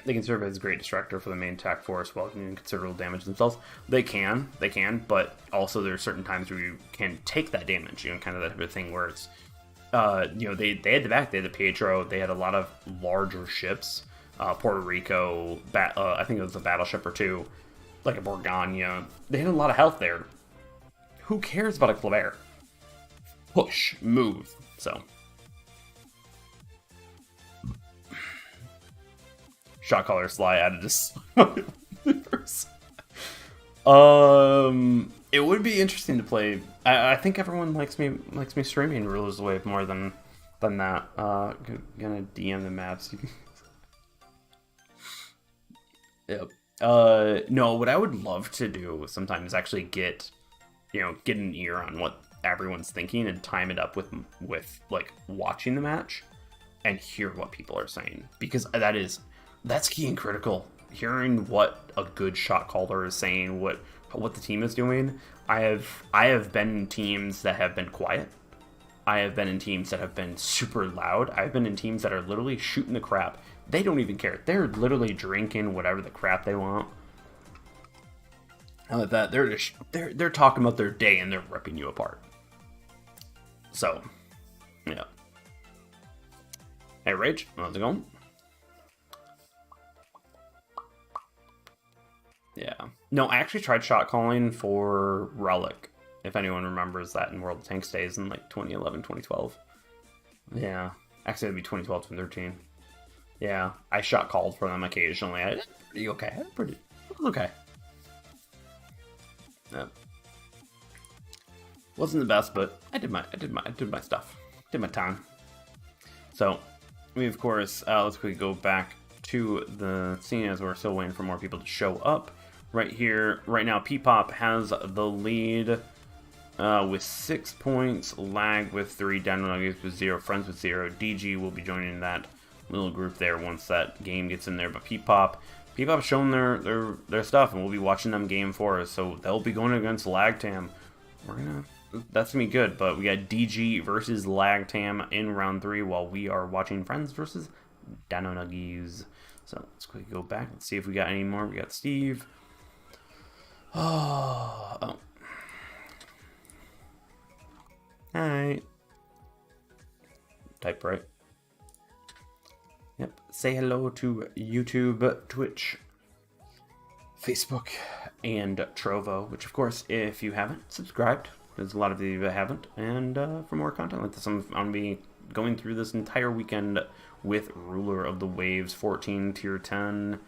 They can serve as a great distractor for the main attack force while doing considerable damage themselves. They can, but also there are certain times where you can take that damage, kind of that type of thing where it's, they had the Pietro, they had a lot of larger ships, Puerto Rico, I think it was a battleship or two. like a Borgania. They had a lot of health there. Who cares about a Claver? Push, move. So, shot caller Sly added this. It would be interesting to play. I think everyone likes me streaming Rulers of the Wave more than that. Gonna DM the maps. Yep. No, what I would love to do sometimes is actually get an ear on what everyone's thinking and time it up with like watching the match and hear what people are saying, because that's key and critical. Hearing what a good shot caller is saying, what the team is doing. I have been in teams that have been quiet. I have been in teams that have been super loud. I've been in teams that are literally shooting the crap. They don't even care. They're literally drinking whatever the crap they want. And like that, they're talking about their day and they're ripping you apart. So, yeah. Hey, Rage, how's it going? Yeah. No, I actually tried shot calling for Relic, if anyone remembers that in World of Tanks days in like 2011, 2012. Yeah. Actually, it'd be 2012, 2013. Yeah. I shot called for them occasionally. I did pretty okay. It was okay. Yeah. Wasn't the best, but I did my stuff. Did my time. So, we of course, let's quickly go back to the scene as we're still waiting for more people to show up. Right here, right now, P-Pop has the lead with 6 points, Lag with 3, Dino Nuggies with 0, Friends with 0. DG will be joining that little group there once that game gets in there. But P-Pop showing their stuff, and we'll be watching them game for us. So they'll be going against Lag Tam. That's gonna be good. But we got DG versus Lag Tam in round 3, while we are watching Friends versus Dino Nuggies. So let's quickly go back and see if we got any more. We got Steve. Oh. Hi. Type right. Yep. Say hello to YouTube, Twitch, Facebook, and Trovo, which of course, if you haven't subscribed, there's a lot of you that haven't, and for more content like this, I'm gonna be going through this entire weekend with Ruler of the Waves 14 tier 10.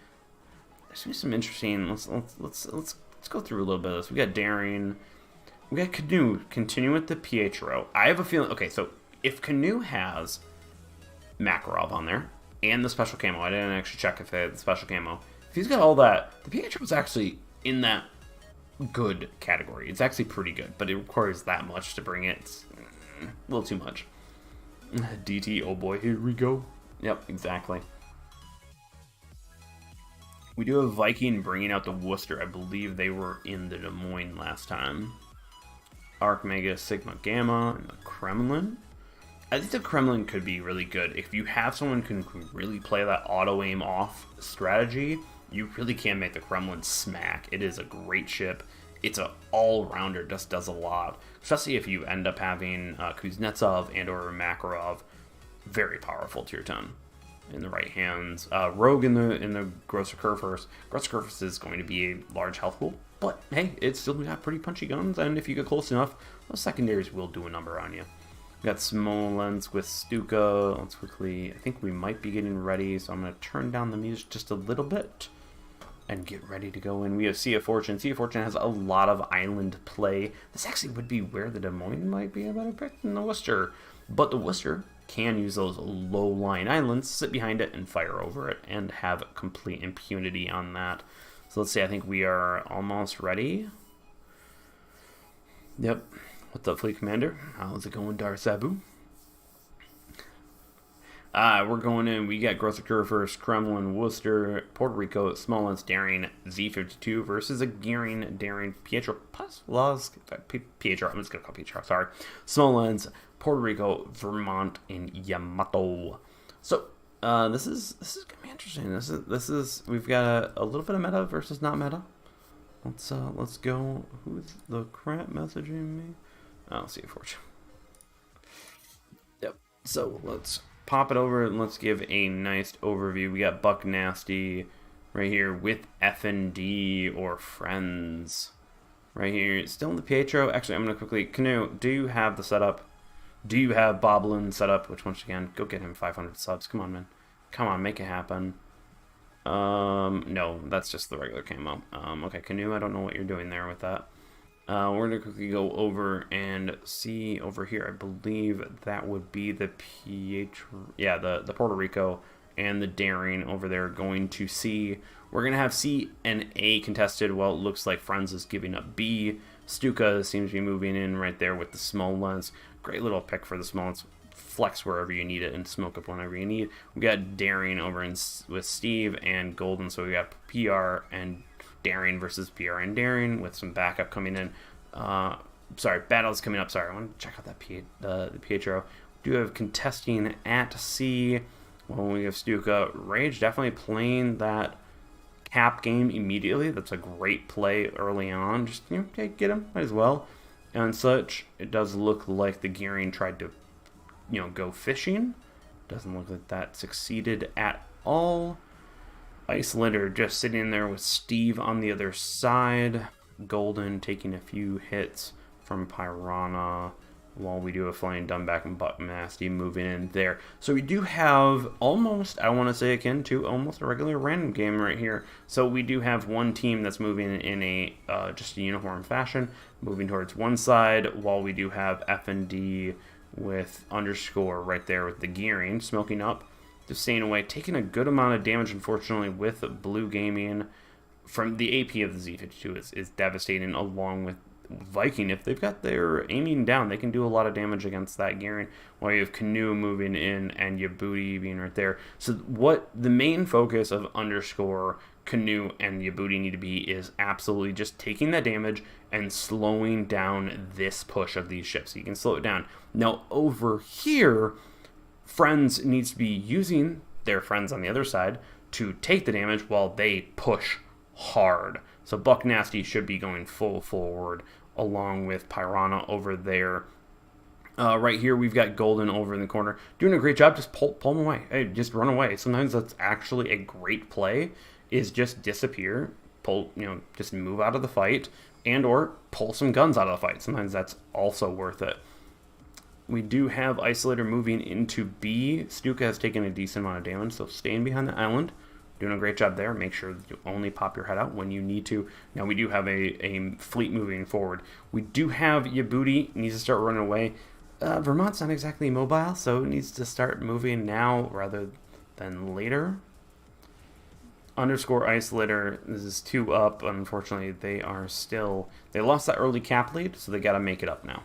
There's gonna be some interesting. Let's go through a little bit of this. We got Daring. We got Canoe. Continue with the Pietro. I have a feeling. Okay, so if Canoe has Makarov on there and the special camo, I didn't actually check if it had the special camo. If he's got all that, the Pietro is actually in that good category. It's actually pretty good, but it requires that much to bring it. It's a little too much. DT, oh boy, here we go. Yep, exactly. We do have Viking bringing out the Worcester. I believe they were in the Des Moines last time. Arc Mega, Sigma Gamma, and the Kremlin. I think the Kremlin could be really good. If you have someone who can really play that auto-aim off strategy, you really can make the Kremlin smack. It is a great ship. It's an all-rounder, just does a lot. Especially if you end up having Kuznetsov and or Makarov. Very powerful tier 10 in the right hands. Rogue in the Grosser Kurfürst. Grosser Kurfürst is going to be a large health pool, but hey, it's still got pretty punchy guns, and if you get close enough, those secondaries will do a number on you. We got Smolensk with Stuka. Let's quickly, I think we might be getting ready, so I'm going to turn down the music just a little bit and get ready to go in. We have Sea of Fortune. Sea of Fortune has a lot of island play. This actually would be where the Des Moines might be a better pick than the Worcester, but the Worcester can use those low-lying islands, sit behind it, and fire over it, and have complete impunity on that. So let's see, I think we are almost ready. Yep. What's up, Fleet Commander? How's it going, Dar Sabu? We're going in. We got Grosser Kurfürst, Kremlin, Worcester, Puerto Rico, Smolensk, Daring, Z52 versus a Gearing, Daring, Pietro Pavlovsk, Pietro, I'm just going to call Pietro, sorry. Smolensk, Puerto Rico, Vermont, and Yamato. So, this is gonna be interesting. This is we've got a little bit of meta versus not meta. Let's go. Who's the crap messaging me? Oh, Sea of Fortune. Yep. So let's pop it over and let's give a nice overview. We got Buck Nasty, right here with F&D or Friends. Right here, still in the Pietro. Actually, I'm going to quickly... Canoe, do you have the setup? Do you have Boblin set up? Which, once again, go get him 500 subs. Come on, man. Come on, make it happen. No, that's just the regular camo. Okay, Canoe, I don't know what you're doing there with that. We're going to quickly go over and see over here. I believe that would be the Pietro... Yeah, the Puerto Rico and the Daring over there going to C. We're going to have C and A contested. Well, it looks like Friends is giving up B. Stuka seems to be moving in right there with the small lens. Great little pick for the small lens. Flex wherever you need it and smoke up whenever you need. We got Daring over with Steve and Golden. So we got PR and Daring versus PR and Daring with some backup coming in. Sorry, battles coming up. Sorry, I want to check out that the Pietro. We do have contesting at C. Well, we have Stuka. Rage definitely playing that cap game immediately. That's a great play early on. Just, you know, okay, get him, might as well. And such, it does look like the Gearing tried to, you know, go fishing. Doesn't look like that succeeded at all. Icelander just sitting there with Steve on the other side. Golden taking a few hits from Piranha, while we do have Flying Dumbback and Buck Nasty moving in there. So we do have almost, I want to say akin to almost a regular random game right here. So we do have one team that's moving in a just a uniform fashion, moving towards one side, while we do have F&D with underscore right there with the Gearing smoking up, just staying away, taking a good amount of damage, unfortunately, with Blue Gaming. From the AP of the Z52 is devastating, along with Viking. If they've got their aiming down, they can do a lot of damage against that Gearing, while you have Canoe moving in and Yabooty being right there. So what the main focus of underscore, Canoe, and Yabooty need to be is absolutely just taking that damage and slowing down this push of these ships. So you can slow it down. Now over here, Friends needs to be using their friends on the other side to take the damage while they push hard. So Buck Nasty should be going full forward, along with Piranha over there. Right here, we've got Golden over in the corner, doing a great job. Just pull them away. Hey, just run away. Sometimes that's actually a great play, is just disappear, pull, you know, just move out of the fight, and or pull some guns out of the fight. Sometimes that's also worth it. We do have Isolator moving into B. Stuka has taken a decent amount of damage, so staying behind the island. Doing a great job there. Make sure you only pop your head out when you need to. Now we do have a fleet moving forward. We do have Yabooty needs to start running away. Vermont's not exactly mobile, so it needs to start moving now rather than later. Underscore Isolator, this is 2 up. Unfortunately, they lost that early cap lead, so they got to make it up now.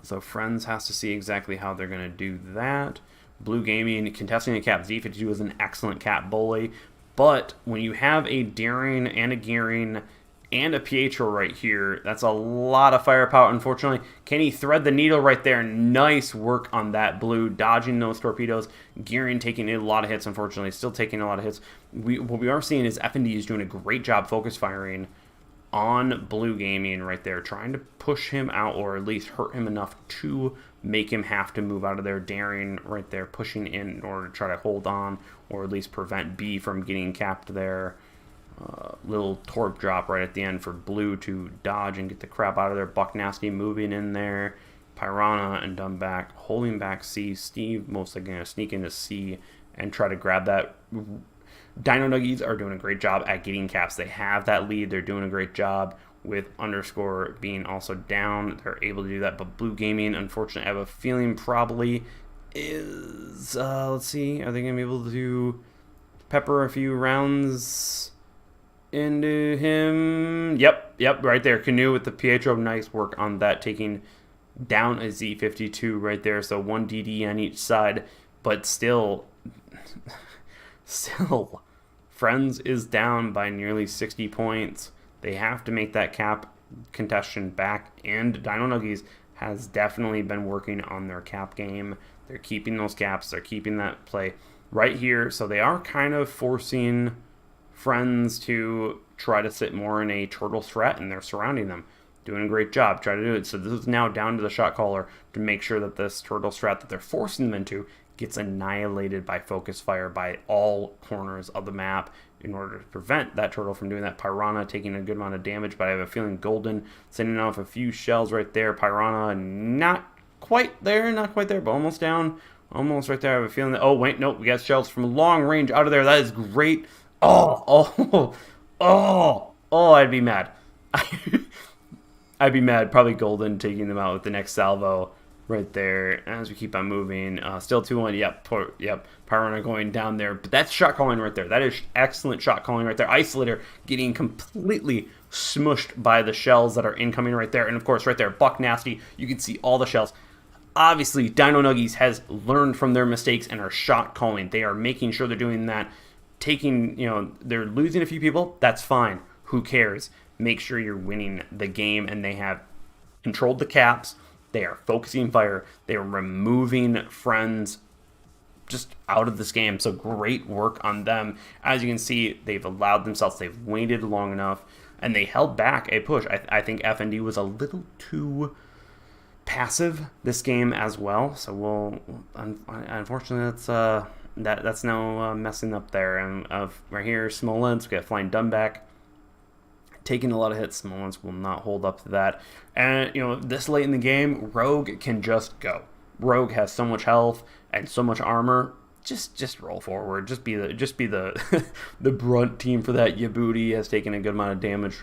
So Friends has to see exactly how they're going to do that. Blue Gaming contesting a cap. Z52 is an excellent cap bully, but when you have a Daring and a Gearing and a Pietro right here, that's a lot of firepower. Unfortunately, can he thread the needle right there? Nice work on that Blue, dodging those torpedoes. Gearing taking a lot of hits, unfortunately, still taking a lot of hits. What we are seeing is F&D is doing a great job focus firing on Blue Gaming right there, trying to push him out or at least hurt him enough to make him have to move out of there. Daring right there, pushing in order to try to hold on or at least prevent B from getting capped there. Little torp drop right at the end for Blue to dodge and get the crap out of there. Buck Nasty moving in there. Piranha and Dumbback holding back C. Steve mostly going to sneak into C and try to grab that. Dino Nuggies are doing a great job at getting caps. They have that lead. They're doing a great job with underscore being also down. They're able to do that. But Blue Gaming, unfortunately, I have a feeling probably is, let's see, are they going to be able to pepper a few rounds into him? Yep, right there. Canoe with the Pietro. Nice work on that, taking down a Z52 right there. So 1 DD on each side, but still... Still, Friends is down by nearly 60 points. They have to make that cap contestation back, and Dino Nuggies has definitely been working on their cap game. They're keeping those caps. They're keeping that play right here. So they are kind of forcing Friends to try to sit more in a turtle threat, and they're surrounding them. Doing a great job. Try to do it. So this is now down to the shot caller to make sure that this turtle strat that they're forcing them into gets annihilated by focus fire by all corners of the map in order to prevent that turtle from doing that. Piranha taking a good amount of damage, but I have a feeling Golden sending off a few shells right there. Piranha not quite there, but almost down. Almost right there. I have a feeling that, oh, wait, nope, we got shells from long range out of there. That is great. I'd be mad. I'd be mad. Probably Golden taking them out with the next salvo right there. As we keep on moving. Still 2-1. Yep. Piranha going down there. But that's shot calling right there. That is excellent shot calling right there. Isolator getting completely smushed by the shells that are incoming right there. And, of course, right there, Buck Nasty. You can see all the shells. Obviously, Dino Nuggies has learned from their mistakes and are shot calling. They are making sure they're doing that. Taking, they're losing a few people. That's fine. Who cares? Make sure you're winning the game, and they have controlled the caps. They are focusing fire. They are removing friends just out of this game. So great work on them. As you can see, they've allowed themselves. They've waited long enough, and they held back a push. I think FND was a little too passive this game as well. So unfortunately, that's now messing up there. And right here, Smolensk, we got Flying Dunback taking a lot of hits. Smolensk will not hold up to that. And this late in the game, Rogue can just go. Rogue has so much health and so much armor. Just roll forward. Just be the the brunt team for that. Yabuti has taken a good amount of damage.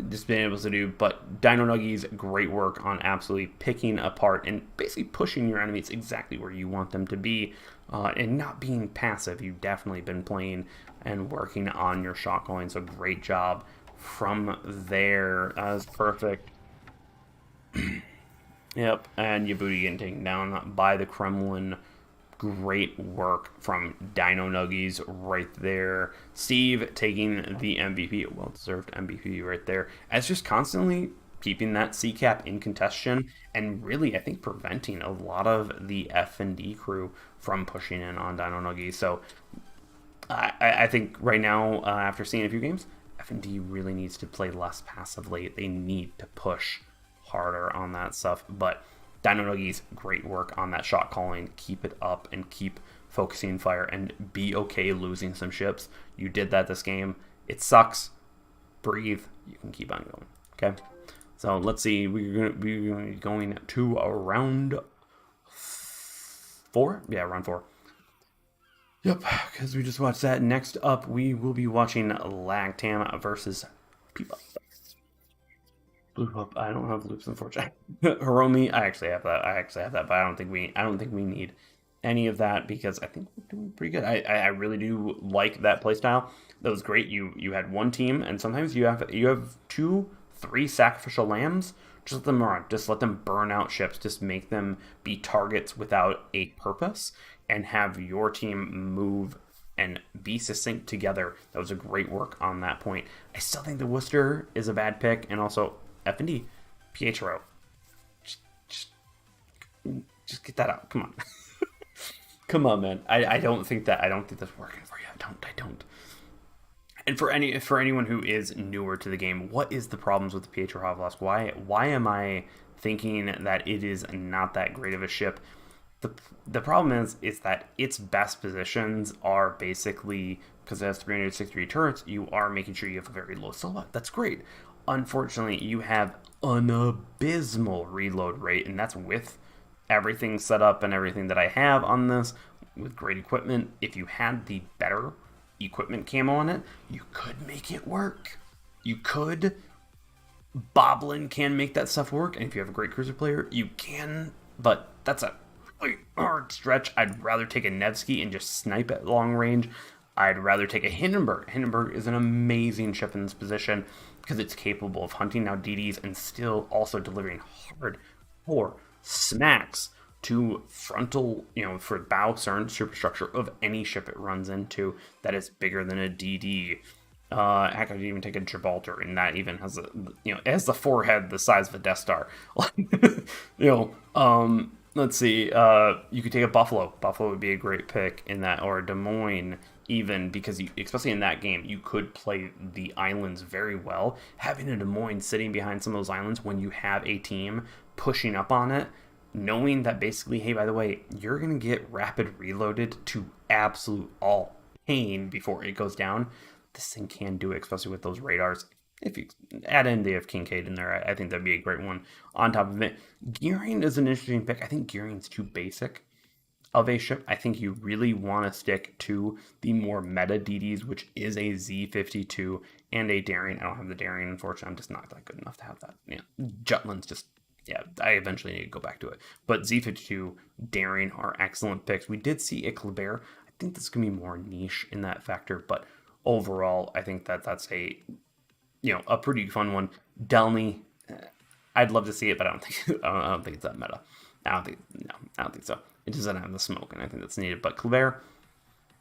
Just being able to do, but Dino Nuggies, great work on absolutely picking apart and basically pushing your enemies exactly where you want them to be, and not being passive. You've definitely been playing and working on your shot calling, so great job from there. That was perfect. Yep, and Yabuti getting taken down by the Kremlin. Great work from Dino Nuggies right there. Steve taking the MVP, well-deserved MVP right there, as just constantly keeping that C-cap in contention and really, I think, preventing a lot of the F&D crew from pushing in on Dino Nuggies. So I think right now, after seeing a few games, F&D really needs to play less passively. They need to push harder on that stuff, but Dino Nuggies, great work on that shot calling. Keep it up and keep focusing fire and be okay losing some ships. You did that this game. It sucks. Breathe. You can keep on going. Okay? So let's see. We're going to be going to round 4? Yeah, round 4. Yep, because we just watched that. Next up, we will be watching Lagtam versus Peepa. Blue Hope. I don't have loops, unfortunately. Hiromi, I actually have that, but I don't think we need any of that because I think we're doing pretty good. I really do like that playstyle. That was great. You had one team, and sometimes you have 2, 3 sacrificial lambs. Just let them run. Just let them burn out ships. Just make them be targets without a purpose, and have your team move and be succinct together. That was a great work on that point. I still think the Worcester is a bad pick, and also F&D, Pietro. Just get that out. Come on. Come on, man. I don't think that's working for you. I don't. And for anyone who is newer to the game, what is the problems with the Pietro Havlask? Why am I thinking that it is not that great of a ship? The problem is that its best positions are basically, because it has 363 turrets, you are making sure you have a very low silhouette. That's great. Unfortunately, you have an abysmal reload rate, and that's with everything set up and everything that I have on this with great equipment. If you had the better equipment camo on it, you could make it work. You could. Boblin can make that stuff work, and if you have a great cruiser player, you can, but that's a really hard stretch. I'd rather take a Nevsky and just snipe at long range. I'd rather take a Hindenburg. Hindenburg is an amazing ship in this position because it's capable of hunting out DDs and still also delivering hardcore smacks to frontal, for bow, stern, superstructure of any ship it runs into that is bigger than a DD. Heck, I didn't even take a Gibraltar, and that even has it has the forehead the size of a Death Star. Let's see. You could take a Buffalo. Buffalo would be a great pick in that, or a Des Moines even, because especially in that game, you could play the islands very well. Having a Des Moines sitting behind some of those islands when you have a team pushing up on it knowing that basically, hey, by the way, you're going to get rapid reloaded to absolute all pain before it goes down. This thing can do it, especially with those radars. If you add in the Kincaid in there, I think that'd be a great one. On top of it, gearing is an interesting pick. I think gearing's too basic of a ship. I think you really want to stick to the more meta DDs, which is a Z52 and a Daring. I don't have the Daring, unfortunately. I'm just not that good enough to have that. Yeah, Jutland's just, yeah, I eventually need to go back to it. But Z52, Daring are excellent picks. We did see a Kleber. I think this is going to be more niche in that factor, but overall, I think that's a, a pretty fun one. Delny, I'd love to see it, but I don't think it's that meta. I don't think so. It doesn't have the smoke, and I think that's needed. But Kleber,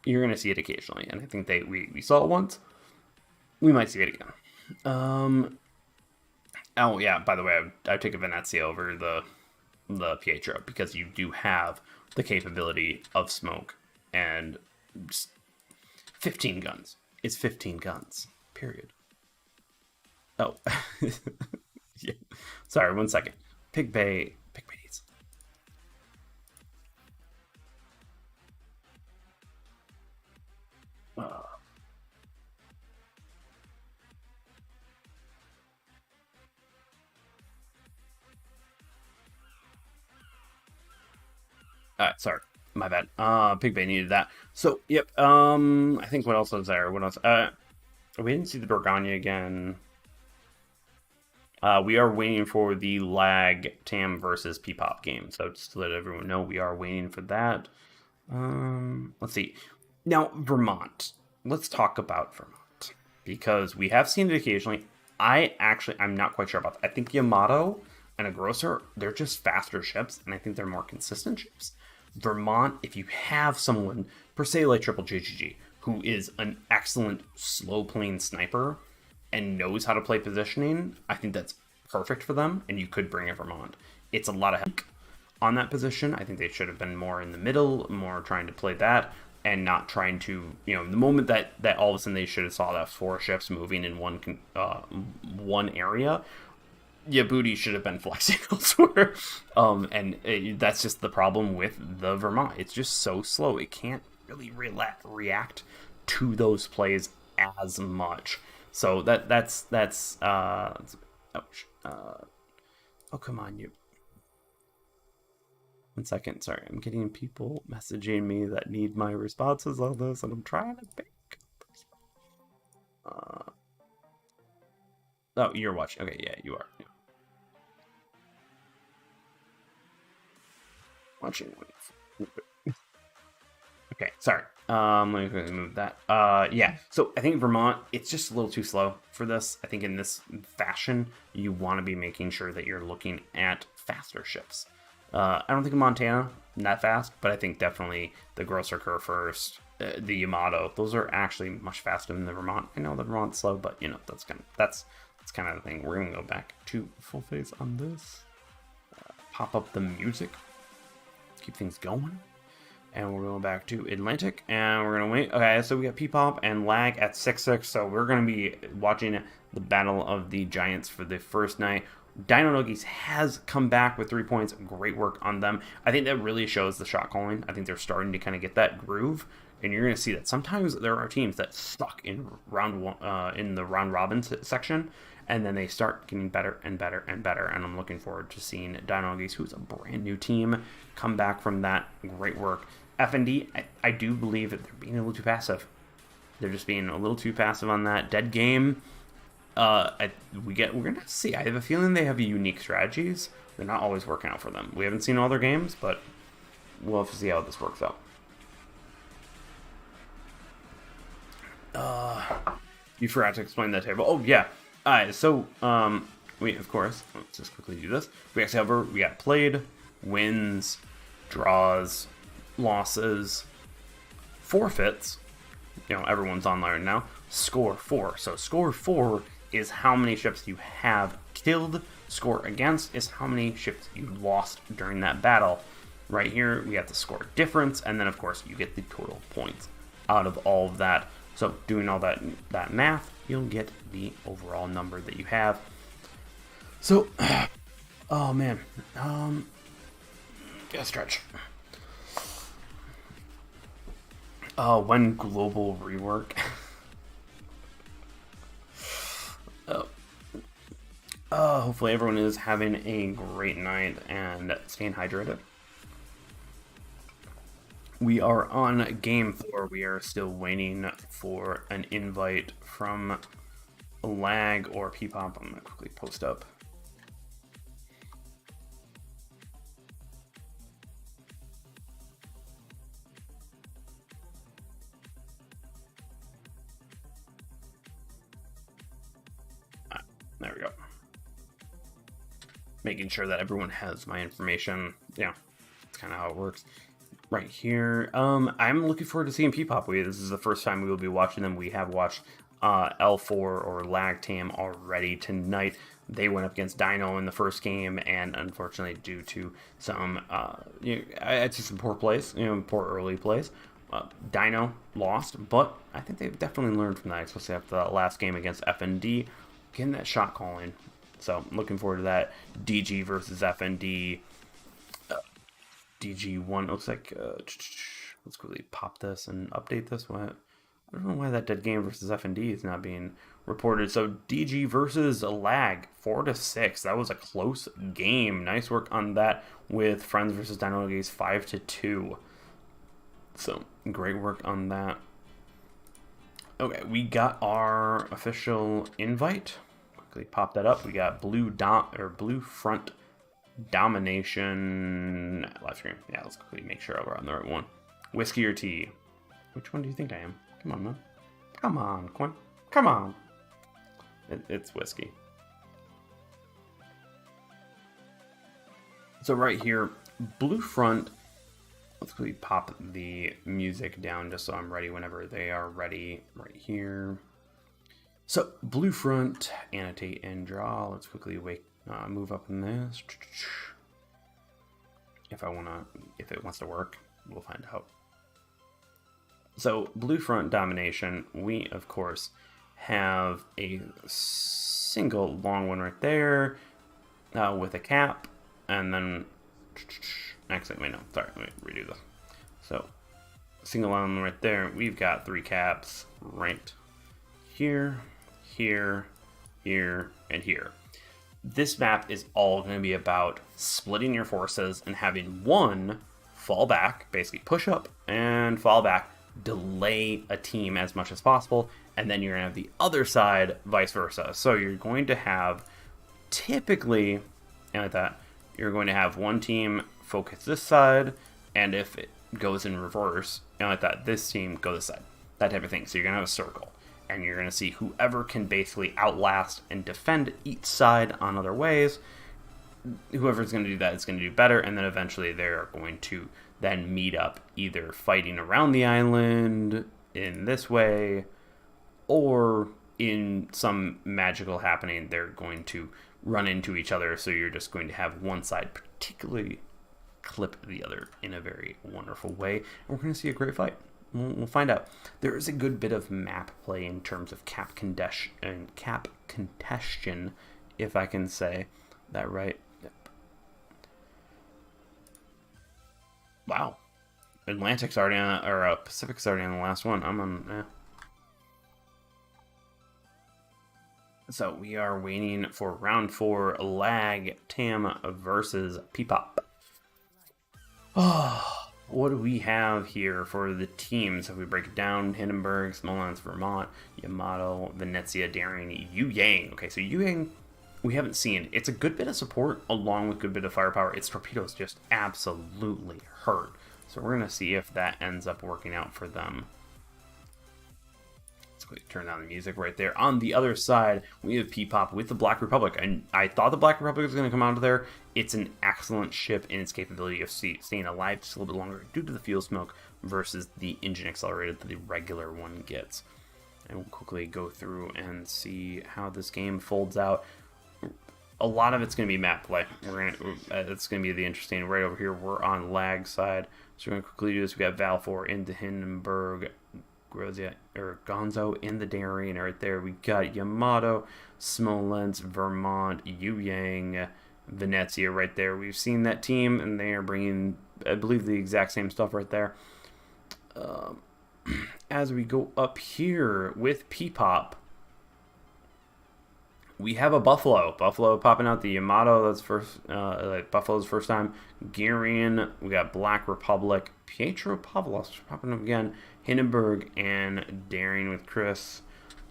you're going to see it occasionally, and I think we saw it once. We might see it again. Oh yeah, by the way, I'd take a Venezia over the Pietro because you do have the capability of smoke and just 15 guns. It's 15 guns. Period. Oh, yeah. Sorry, 1 second. Pig Bay needs. Alright, sorry. My bad. Pig Bay needed that. So, yep. I think what else was there? What else? We didn't see the Burganya again. We are waiting for the lag Tam versus P-Pop game. So just to let everyone know, we are waiting for that. Let's see. Now, Vermont. Let's talk about Vermont. Because we have seen it occasionally. I'm not quite sure about that. I think Yamato and a Grosser, they're just faster ships. And I think they're more consistent ships. Vermont, if you have someone, per se like Triple JGG, who is an excellent slow-playing sniper and knows how to play positioning, I think that's perfect for them, and you could bring a Vermont. It's a lot of help on that position. I think they should have been more in the middle, more trying to play that, and not trying to, the moment that all of a sudden they should have saw that 4 ships moving in one area, your booty should have been flexing elsewhere. That's just the problem with the Vermont. It's just so slow. It can't really react to those plays as much. So that's ouch. Oh, come on, you. 1 second. Sorry, I'm getting people messaging me that need my responses on this, and I'm trying to pick. Oh, you're watching. Okay, yeah, you are. Yeah. Watching. Okay, sorry. Let me move that. Yeah, so I think Vermont, it's just a little too slow for this. I think in this fashion, you want to be making sure that you're looking at faster ships. I don't think Montana, not fast, but I think definitely the Grosser Kerr first, the Yamato, those are actually much faster than the Vermont. I know the Vermont's slow, but that's kind of the thing. We're gonna go back to full phase on this. Pop up the music. Keep things going. And we're going back to Atlantic, and we're going to wait. Okay, so we got P-Pop and Lag at 6-6, so we're going to be watching the Battle of the Giants for the first night. Dino Nuggies has come back with 3 points. Great work on them. I think that really shows the shot calling. I think they're starting to kind of get that groove, and you're going to see that sometimes there are teams that suck in the round robin section, and then they start getting better and better and better, and I'm looking forward to seeing Dino Nuggies, who's a brand new team, come back from that. Great work. FND, I do believe that they're being a little too passive. They're just being a little too passive on that dead game. We're gonna have to see. I have a feeling they have unique strategies. They're not always working out for them. We haven't seen all their games, but we'll have to see how this works out. You forgot to explain that table. Oh yeah. So we of course, let's just quickly do this. We got played, wins, draws, losses, forfeits. Everyone's online now. Score 4. So score 4 is how many ships you have killed. Score against is how many ships you lost during that battle. Right here, we have the score difference, and then of course you get the total points out of all of that. So doing all that math, you'll get the overall number that you have. So, oh man, Yeah, stretch. When global rework. Hopefully everyone is having a great night and staying hydrated. We are on game 4. We are still waiting for an invite from Lag or Peepop. I'm gonna quickly post up. There we go. Making sure that everyone has my information. Yeah, that's kind of how it works. Right here. I'm looking forward to seeing Peepop. This is the first time we will be watching them. We have watched L4 or Lag Tam already tonight. They went up against Dino in the first game, and unfortunately, due to some, it's just some poor plays, poor early plays. Dino lost, but I think they've definitely learned from that, especially after the last game against FND, getting that shot calling. So looking forward to that. DG versus FND. DG1 looks like. Let's quickly pop this and update this. What? I don't know why that dead game versus FND is not being reported. So DG versus Lag 4-6. That was a close game. Nice work on that with Friends versus Dino Nuggies 5-2. So great work on that. Okay, we got our official invite. Quickly pop that up. We got blue front domination live stream. Yeah, let's quickly make sure we're on the right one. Whiskey or tea? Which one do you think I am? Come on, man. Come on, Quinn. Come on. It's whiskey. So right here, blue front. Let's quickly pop the music down just so I'm ready whenever they are ready. Right here. So blue front, annotate and draw. Let's quickly move up in this. If it wants to work, we'll find out. So blue front domination, we of course have a single long one right there with a cap, and then actually wait, no, sorry, let me redo this. So single long one right there. We've got 3 caps right here, here, here, and here. This map is all going to be about splitting your forces and having one fall back, basically push up and fall back, delay a team as much as possible, and then you're going to have the other side vice versa. So you're going to have typically, like that, you're going to have one team focus this side, and if it goes in reverse, like that, this team go this side, that type of thing. So you're going to have a circle. And you're going to see whoever can basically outlast and defend each side on other ways. Whoever's going to do that is going to do better. And then eventually they're going to then meet up either fighting around the island in this way, or in some magical happening, they're going to run into each other. So you're just going to have one side particularly clip the other in a very wonderful way. And we're going to see a great fight. We'll find out. There is a good bit of map play in terms of cap congestion, if I can say that right. Yep. Wow. Atlantic's already on, or Pacific's already on the last one. I'm on. So we are waiting for round 4. Lag Tam versus Peepop. Oh. What do we have here for the teams? If we break it down, Hindenburg, Smolensk, Vermont, Yamato, Venezia, Daring, Yu Yang. Okay, so Yu Yang we haven't seen. It's a good bit of support along with a good bit of firepower. Its torpedoes just absolutely hurt. So we're going to see if that ends up working out for them. Let's quickly turn down the music right there. On the other side, we have Peepop with the Black Republic. And I thought the Black Republic was going to come out of there. It's an excellent ship in its capability of staying alive just a little bit longer due to the fuel smoke versus the engine accelerated that the regular one gets. And we'll quickly go through and see how this game folds out. A lot of it's going to be map play. It's going to be the interesting. Right over here, we're on Lag side. So we're going to quickly do this. We got Valfor into Hindenburg, Gonzo in the Darien right there. We got Yamato, Smolensk, Vermont, Yu Yang, Venezia right there. We've seen that team, and they are bringing, I believe, the exact same stuff right there. As we go up here with P-Pop, we have a Buffalo. Buffalo popping out the Yamato. That's first. Buffalo's first time. Girian. We got Black Republic. Pietro Pavlos popping up again. Hindenburg and Daring with Chris.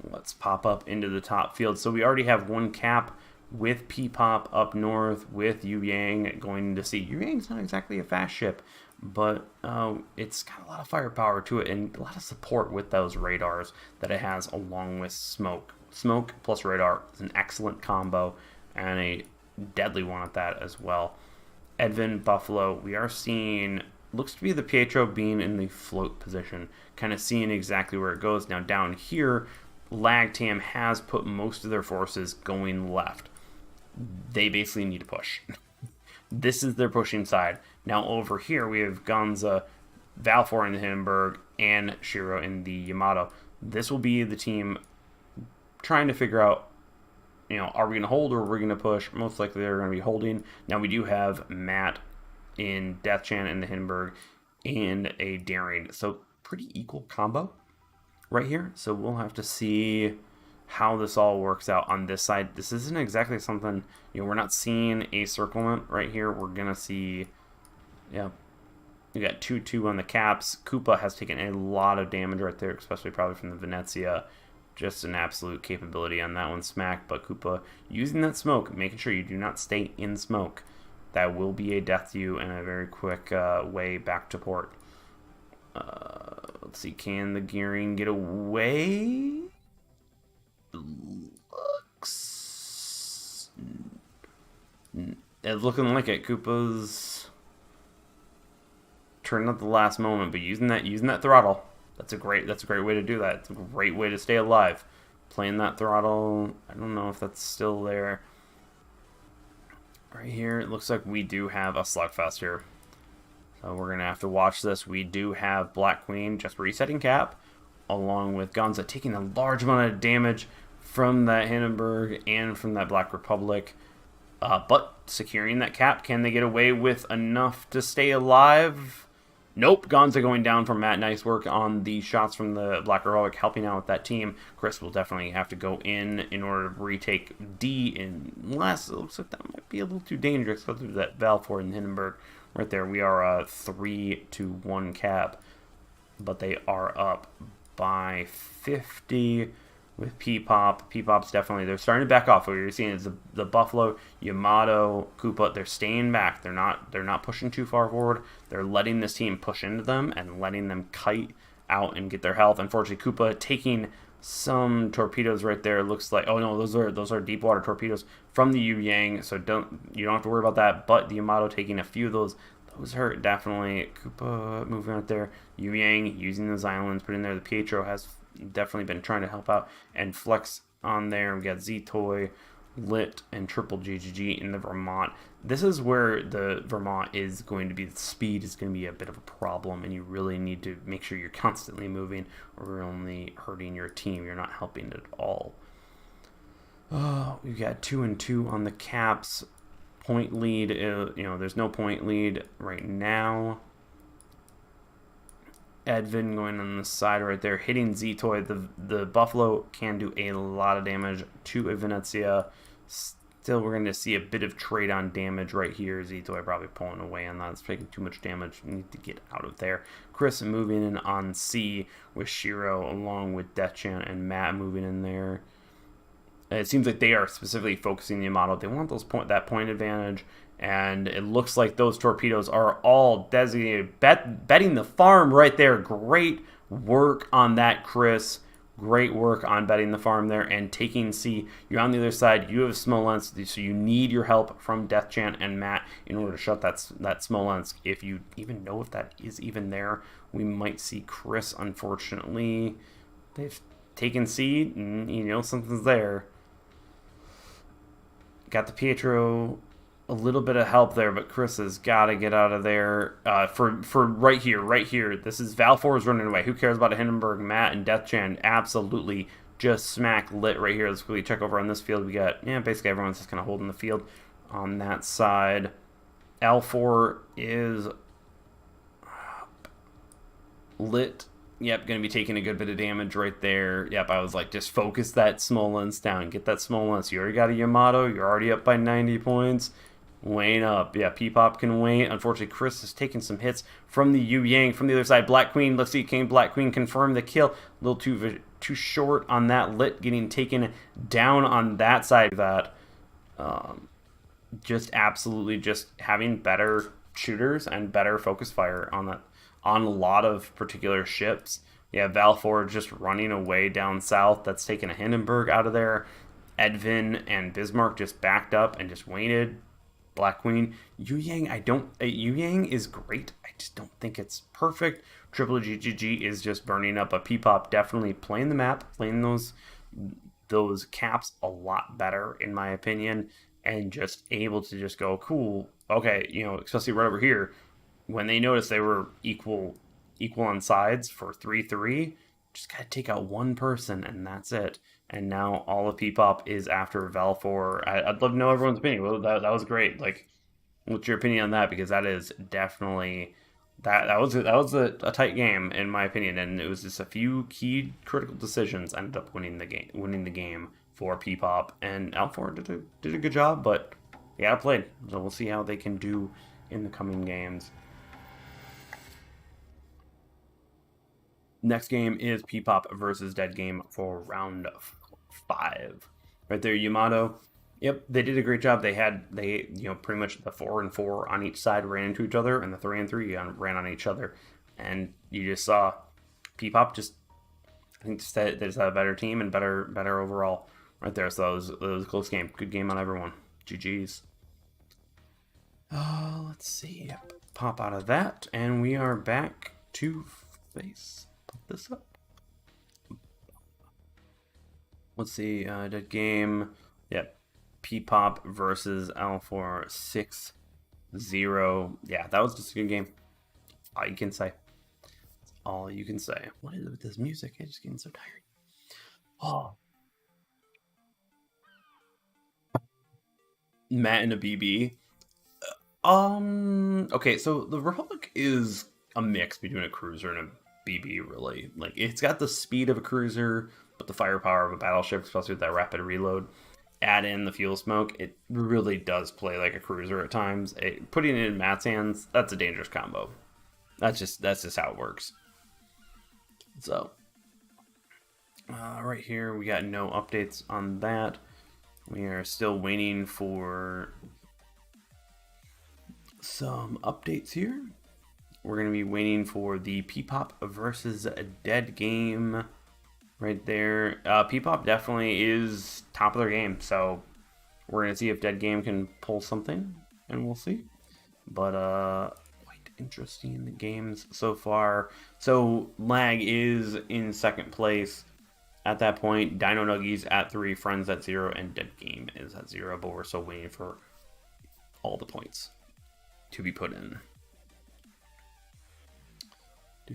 Let's pop up into the top field. So we already have one cap with P-Pop up north with Yu Yang going to sea. Yu Yang's not exactly a fast ship, but it's got a lot of firepower to it and a lot of support with those radars that it has along with smoke. Smoke plus radar is an excellent combo and a deadly one at that as well. Edvin, Buffalo, we are seeing, looks to be the Pietro being in the float position, kind of seeing exactly where it goes. Now down here, Lagtam has put most of their forces going left. They basically need to push. This is their pushing side. Now over here we have Gonza, Valfor in the Hindenburg, and Shiro in the Yamato. This will be the team trying to figure out, are we going to hold or are we going to push? Most likely they're going to be holding. Now we do have Matt in Deathchan in the Hindenburg and a Daring. So pretty equal combo right here. So we'll have to see how this all works out on this side. This isn't exactly something, we're not seeing a circlement right here. We're going to see, we got 2-2 on the caps. Koopa has taken a lot of damage right there, especially probably from the Venezia. Just an absolute capability on that one, Smack. But Koopa using that smoke, making sure you do not stay in smoke. That will be a death to you in a very quick way back to port. Let's see, can the gearing get away? It's looking like it. Koopa's turning up the last moment, but using that throttle. That's a great way to do that. It's a great way to stay alive. Playing that throttle. I don't know if that's still there. Right here, it looks like we do have a slugfest here. So we're gonna have to watch this. We do have Black Queen just resetting cap, along with Gonza taking a large amount of damage from that Hindenburg and from that Black Republic. But securing that cap, can they get away with enough to stay alive? Nope, Gonza going down from Matt. Nice work on the shots from the Black Republic, helping out with that team. Chris will definitely have to go in order to retake D, unless it looks like that might be a little too dangerous. Go through that Valfor and Hindenburg right there. We are a 3-1 cap, but they are up by 50 with P-Pop. P-Pop's definitely, they're starting to back off. What you're seeing is the Buffalo, Yamato, Koopa, they're staying back. They're not pushing too far forward. They're letting this team push into them and letting them kite out and get their health. Unfortunately, Koopa taking some torpedoes right there. It looks like, oh no, those are deep water torpedoes from the Yu Yang, so you don't have to worry about that. But the Yamato taking a few of those hurt definitely. Koopa moving out there. Yu Yang using those islands, put in there. The Pietro has definitely been trying to help out and flex on there. We got Z-Toy, Lit, and Triple GGG in the Vermont. This is where the Vermont is going to be, the speed is going to be a bit of a problem, and you really need to make sure you're constantly moving, or you're only hurting your team. You're not helping at all. We've got 2-2 on the caps. Point lead, there's no point lead right now. Edvin going on the side right there, hitting Z-Toy. The Buffalo can do a lot of damage to a Venezia. Still, we're going to see a bit of trade on damage right here. Z-Toy probably pulling away on that. It's taking too much damage. We need to get out of there. Chris moving in on C with Shiro, along with Deathchan and Matt moving in there. It seems like they are specifically focusing the Yamato. They want that point advantage. And it looks like those torpedoes are all designated. Betting the farm right there. Great work on that, Chris. Great work on betting the farm there and taking C. You're on the other side. You have Smolensk, so you need your help from Deathchan and Matt in order to shut that Smolensk. If you even know if that is even there, we might see Chris, unfortunately. They've taken C, and something's there. Got the Pietro, a little bit of help there, but Chris has got to get out of there for right here. This is Valfor is running away. Who cares about a Hindenburg, Matt, and Deathchan? Absolutely just smack lit right here. Let's quickly check over on this field. We got, basically everyone's just kind of holding the field. on that side. L4 is lit. Yep, going to be taking a good bit of damage right there. Yep, I was like, just focus that small lens down. Get that small lens. You already got a Yamato. You're already up by 90 points. Wane up. Yeah, P-Pop can wait. Unfortunately, Chris has taken some hits from the Yu Yang from the other side. Black Queen, let's see, can Black Queen confirm the kill? A little too short on that. Lit getting taken down on that side of that. Just absolutely just having better shooters and better focus fire on that, on a lot of particular ships. Yeah, Valfor just running away down south. That's taking a Hindenburg out of there. Edvin and Bismarck just backed up and just waited. Black Queen. Yu Yang, Yu Yang is great. I just don't think it's perfect. Triple GGG is just burning up a P-Pop. Definitely playing the map, playing those caps a lot better, in my opinion. And just able to just go, cool, okay, you know, especially right over here, when they noticed they were equal on sides for 3-3, just gotta take out one person and that's it. And now all of P-Pop is after Valfor. I'd love to know everyone's opinion. Well, that was great. Like, what's your opinion on that? Because that is definitely that was a tight game in my opinion, and it was just a few key critical decisions ended up winning the game for P-Pop, and L4 did a good job, but they outplayed. So we'll see how they can do in the coming games. Next game is P-Pop versus Dead Game for round 5. Right there, Yamato. Yep, they did a great job. They pretty much the 4 and 4 on each side ran into each other, and the 3 and 3 ran on each other. And you just saw P-Pop I think they just had a better team and better overall. Right there, so that was a close game. Good game on everyone. GG's. Let's see. Yep. Pop out of that, and we are back to face. Put this up. Let's see. Dead game. Yep. P-Pop versus L4 6-0. Yeah, that was just a good game. All you can say. That's all you can say. What is it with this music? I'm just getting so tired. Oh. Matt and a BB. Okay, so the Republic is a mix between a cruiser and a BB, really. Like, it's got the speed of a cruiser, but the firepower of a battleship, especially with that rapid reload. Add in the fuel smoke, it really does play like a cruiser at times. Putting it in Matt's hands, that's a dangerous combo. That's just how it works. So, right here, we got no updates on that. We are still waiting for some updates here. We're going to be waiting for the P-Pop versus Dead Game right there. P-Pop definitely is top of their game, so we're going to see if Dead Game can pull something, and we'll see. But quite interesting games so far. So Lag is in second place. At that point, Dino Nuggies at 3, Friends at 0, and Dead Game is at 0, but we're still waiting for all the points to be put in.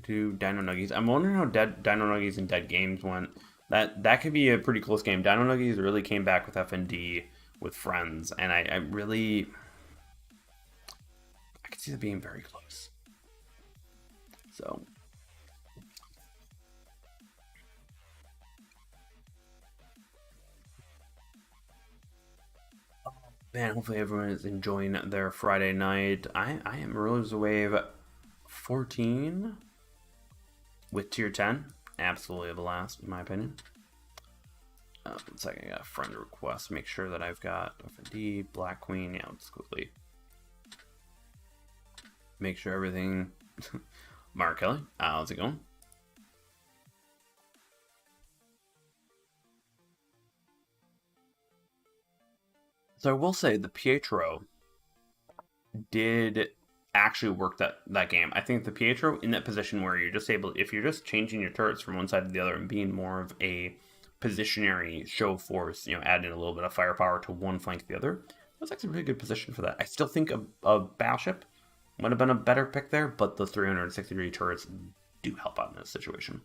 Dino Nuggies. I'm wondering how Dino Nuggies and Dead Games went. That could be a pretty close game. Dino Nuggies really came back with FND with Friends, and I could see it being very close. So. Man, hopefully everyone is enjoying their Friday night. I am Rulers Wave 14 with tier 10. Absolutely a blast, in my opinion. 1 second, I got a friend request. Make sure that I've got FND, Black Queen. Yeah, let's quickly make sure everything. Mark Kelly, how's it going? So I will say the Pietro did actually work that game. I think the Pietro in that position where you're just able, if you're just changing your turrets from one side to the other and being more of a positionary show force, you know, adding a little bit of firepower to one flank to the other, that's actually a really good position for that. I still think a battleship would have been a better pick there, but the 360-degree turrets do help out in this situation.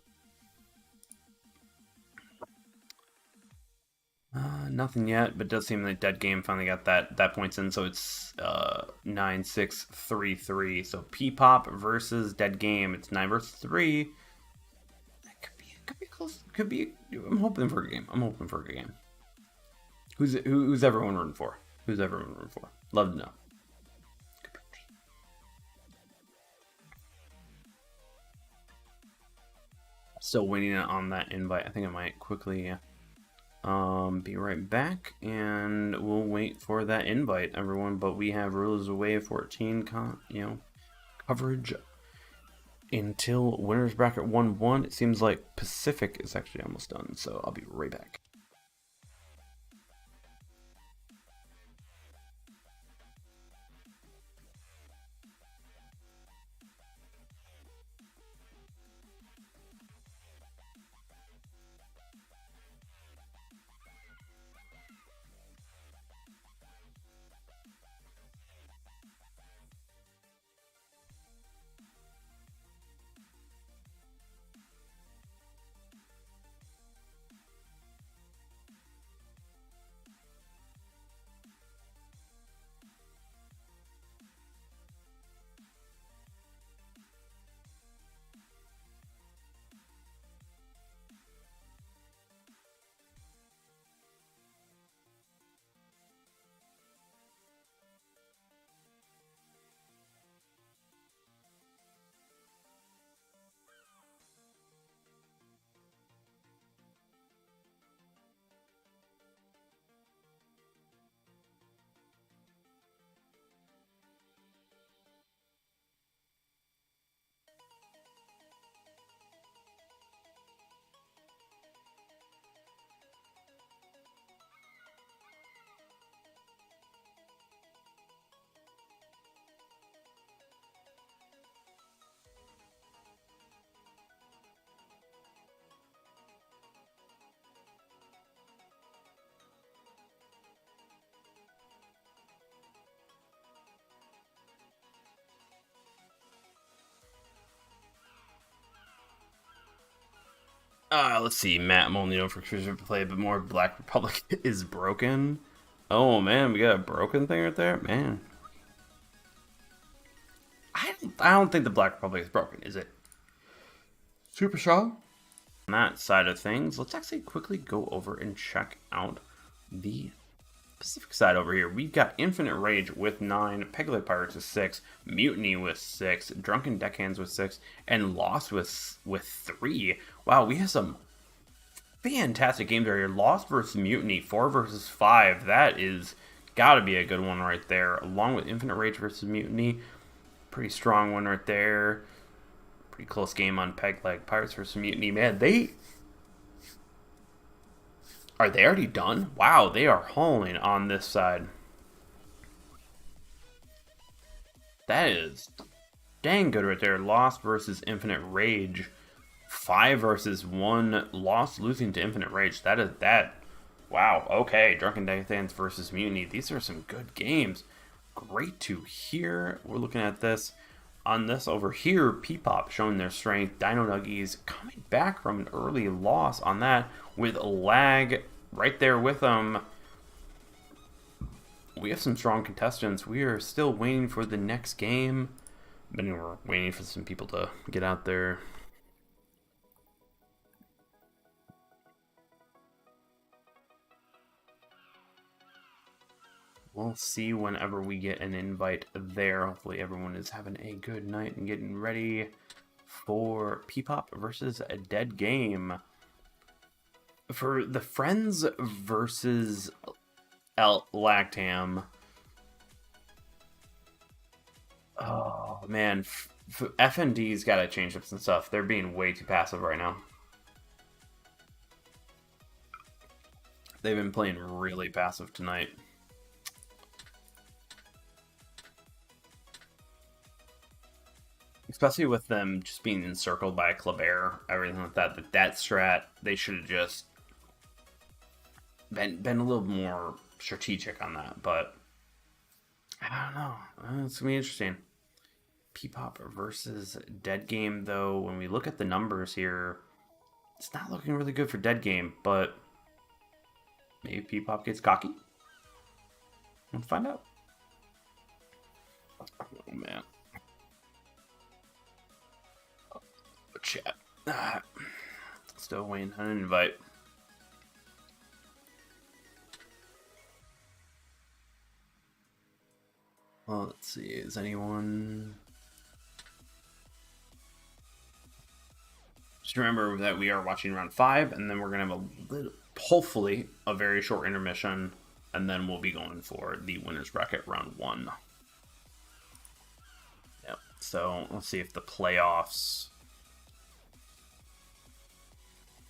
Nothing yet, but it does seem like Dead Game finally got that points in, so it's 9-6-3-3. So P-Pop versus Dead Game. It's 9 versus 3. That could be close. Could be. I'm hoping for a game. I'm hoping for a good game. Who's everyone rooting for? Who's everyone rooting for? Love to know. Still waiting on that invite. I think I might quickly be right back, and we'll wait for that invite, everyone. But we have Rulers of Wave 14, coverage until winners bracket 1-1. It seems like Pacific is actually almost done, so I'll be right back. Let's see. Matt, I'm only known for Cruiser to play a bit more. Black Republic is broken. Oh man, we got a broken thing right there, man. I don't think the Black Republic is broken, is it? Super strong. On that side of things, let's actually quickly go over and check out the Pacific side over here. We've got Infinite Rage with 9, Pegleg Pirates with 6, Mutiny with 6, Drunken Deckhands with 6, and Lost with 3. Wow, we have some fantastic games right here. Lost versus Mutiny, 4 versus 5. That is got to be a good one right there. Along with Infinite Rage versus Mutiny, pretty strong one right there. Pretty close game on Pegleg Pirates versus Mutiny. Man, are they already done? Wow, they are hauling on this side. That is dang good right there. Lost versus Infinite Rage. 5 versus 1. Lost losing to Infinite Rage. That is that. Wow, okay. Drunken Deckhands versus Mutiny. These are some good games. Great to hear. We're looking at this. On this over here, P-Pop showing their strength. Dino Nuggies coming back from an early loss on that with lag right there with them. We have some strong contestants. We are still waiting for the next game. But we're waiting for some people to get out there. We'll see whenever we get an invite there. Hopefully everyone is having a good night and getting ready for P-Pop versus a Dead Game. For the Friends versus Lactam. Oh, man. FND's got to change up some stuff. They're being way too passive right now. They've been playing really passive tonight. Especially with them just being encircled by a Kleber, everything like that. That strat, they should have just been a little more strategic on that. But I don't know. It's gonna be interesting. P-Pop versus Dead Game, though. When we look at the numbers here, it's not looking really good for Dead Game. But Maybe P-Pop gets cocky. Let's find out. Oh, man. Chat. Still waiting on an invite. Well, let's see. Is anyone... Just remember that we are watching round 5, and then we're going to have a little, hopefully, a very short intermission, and then we'll be going for the winner's bracket round 1. Yep. So, let's see if the playoffs...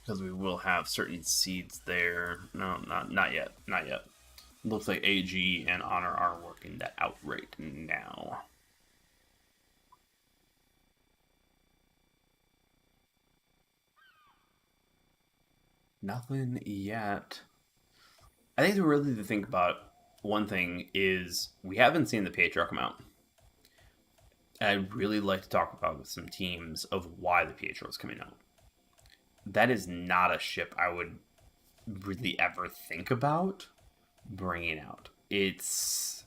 Because we will have certain seeds there. No, not yet. Not yet. Looks like AG and Honor are working that out right now. Nothing yet. I think really to think about one thing is we haven't seen the Patriot come out. I'd really like to talk about with some teams of why the Patriot is coming out. That is not a ship I would really ever think about bringing out. It's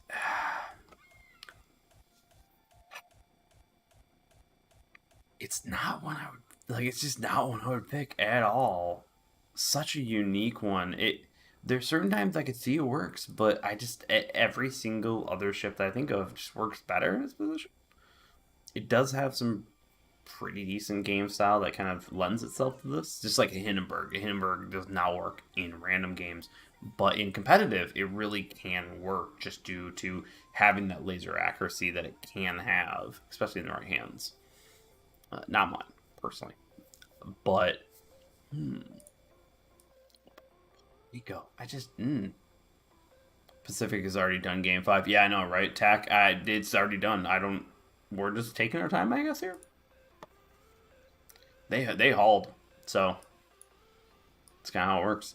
not one I would like. It's just not one I would pick at all. Such a unique one. There's certain times I could see it works, but I just every single other ship that I think of just works better in its position. It does have some pretty decent game style that kind of lends itself to this. Just like a Hindenburg. A Hindenburg does not work in random games, but in competitive, it really can work just due to having that laser accuracy that it can have, especially in the right hands. Not mine, personally. But, there you go. Pacific has already done game 5. Yeah, I know, right? TAC, it's already done. We're just taking our time, I guess, here. They hauled, so that's kind of how it works.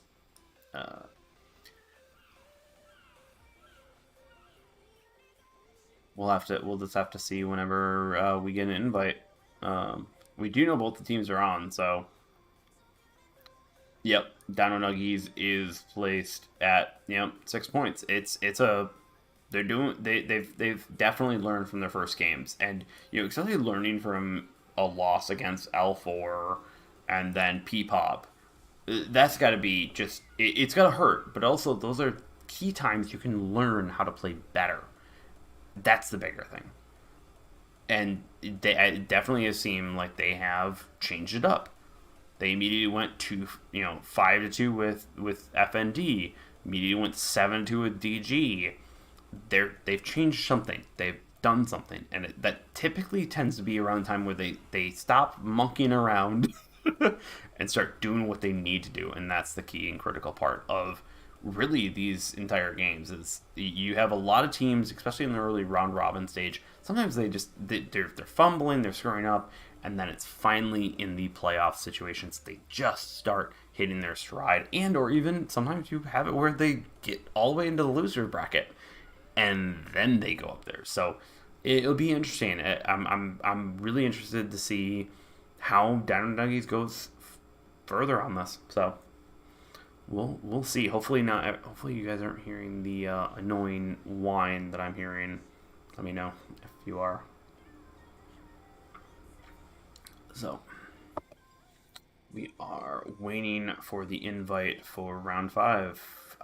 We'll just have to see whenever we get an invite. We do know both the teams are on, so yep, Dino Nuggies is placed at 6 points. They've definitely learned from their first games, and especially learning from a loss against L4 and then P-Pop. That's got to be just... It's got to hurt, but also those are key times you can learn how to play better. That's the bigger thing. And it definitely seemed like they have changed it up. They immediately went to 5-2 with FND. Immediately went 7-2 with DG. They've changed something. They've done something, and that typically tends to be around the time where they stop monkeying around and start doing what they need to do. And that's the key and critical part of really these entire games. Is you have a lot of teams, especially in the early round robin stage, sometimes they're fumbling, they're screwing up, and then it's finally in the playoff situations they just start hitting their stride. And or even sometimes you have it where they get all the way into the loser bracket and then they go up there. So it'll be interesting. I'm really interested to see how Dino Nuggies goes further on this. So we'll see. Hopefully not. Hopefully you guys aren't hearing the annoying whine that I'm hearing. Let me know if you are. So we are waiting for the invite for round 5.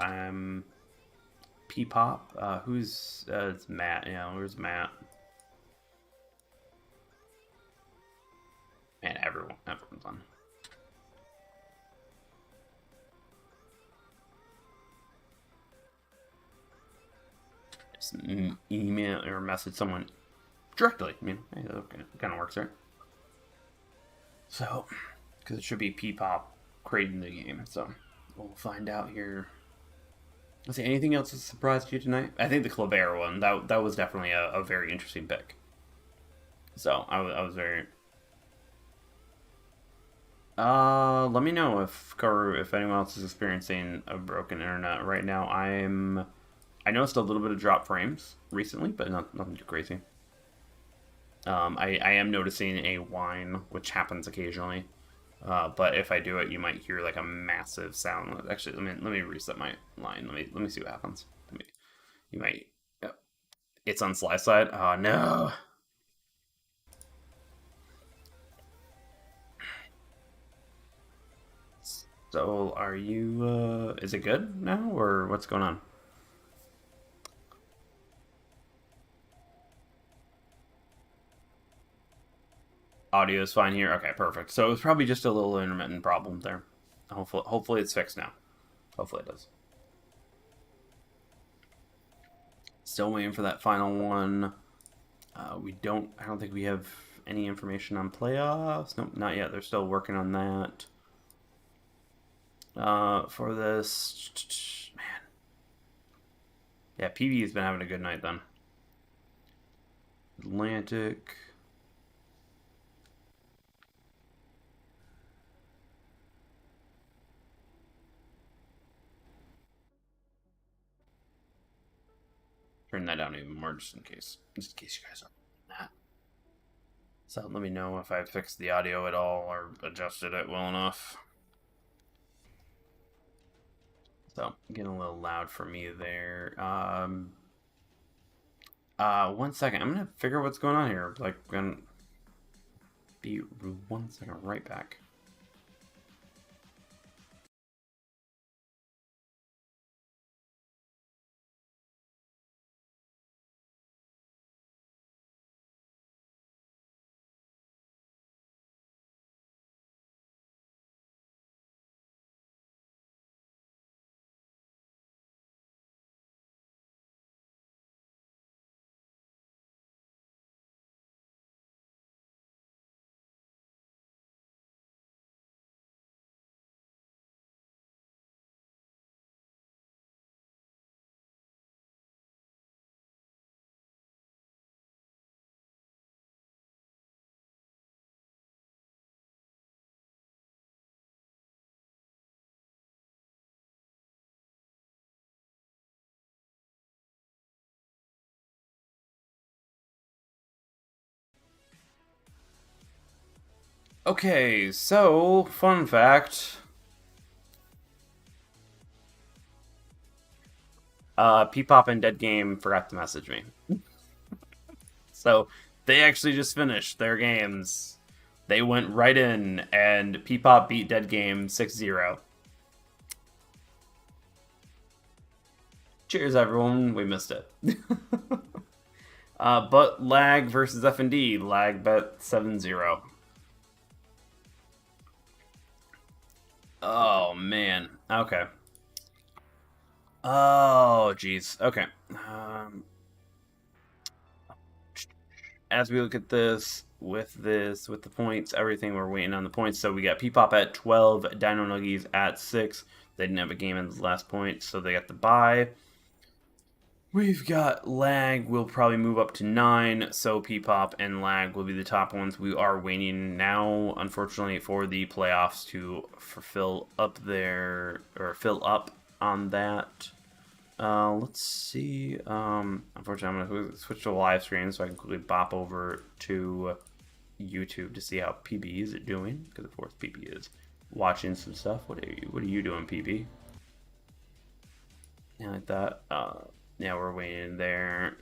P-Pop. It's Matt. Yeah, where's Matt? And everyone's on. Just email or message someone directly. I mean, hey, that kind of works, right? So, because it should be P-Pop creating the game, so we'll find out here. Let's see, anything else that surprised you tonight? I think the Kleber one, that was definitely a very interesting pick. So, I was very... let me know if anyone else is experiencing a broken internet right now. I noticed a little bit of drop frames recently, but nothing too crazy. I am noticing a whine, which happens occasionally. But if I do it, you might hear like a massive sound. Actually, let me reset my line. Let me see what happens. You might. Yep. It's on Sly side. Oh no. So are you? Is it good now, or what's going on? Audio is fine here. Okay, perfect. So it's probably just a little intermittent problem there. Hopefully it's fixed now. Hopefully it does. Still waiting for that final one. We don't. I don't think we have any information on playoffs. Nope, not yet. They're still working on that. For this, man. Yeah, PB has been having a good night then. Atlantic. Turn that down even more just in case. Just in case you guys are that. So let me know if I fixed the audio at all or adjusted it well enough. So getting a little loud for me there. 1 second. I'm gonna figure what's going on here. Like, gonna be 1 second. Right back. Okay, so fun fact. Peepop and Dead Game forgot to message me. So they actually just finished their games. They went right in, and Peepop beat Dead Game 6-0. Cheers, everyone. We missed it. But Lag versus F&D. Lag bet 7-0. Oh, man. Okay. Oh, jeez. Okay. As we look at this, with the points, everything, we're waiting on the points. So we got Peepop at 12, Dino Nuggies at 6. They didn't have a game in the last point, so they got the bye. We've got Lag will probably move up to 9, so Peepop and Lag will be the top ones. We are waiting now, unfortunately, for the playoffs to fill up on that. Let's see. Unfortunately, I'm going to switch to a live stream so I can quickly bop over to YouTube to see how PB is doing. Because of course PB is watching some stuff. What are you doing, PB? Yeah, like that. Yeah, we're waiting there.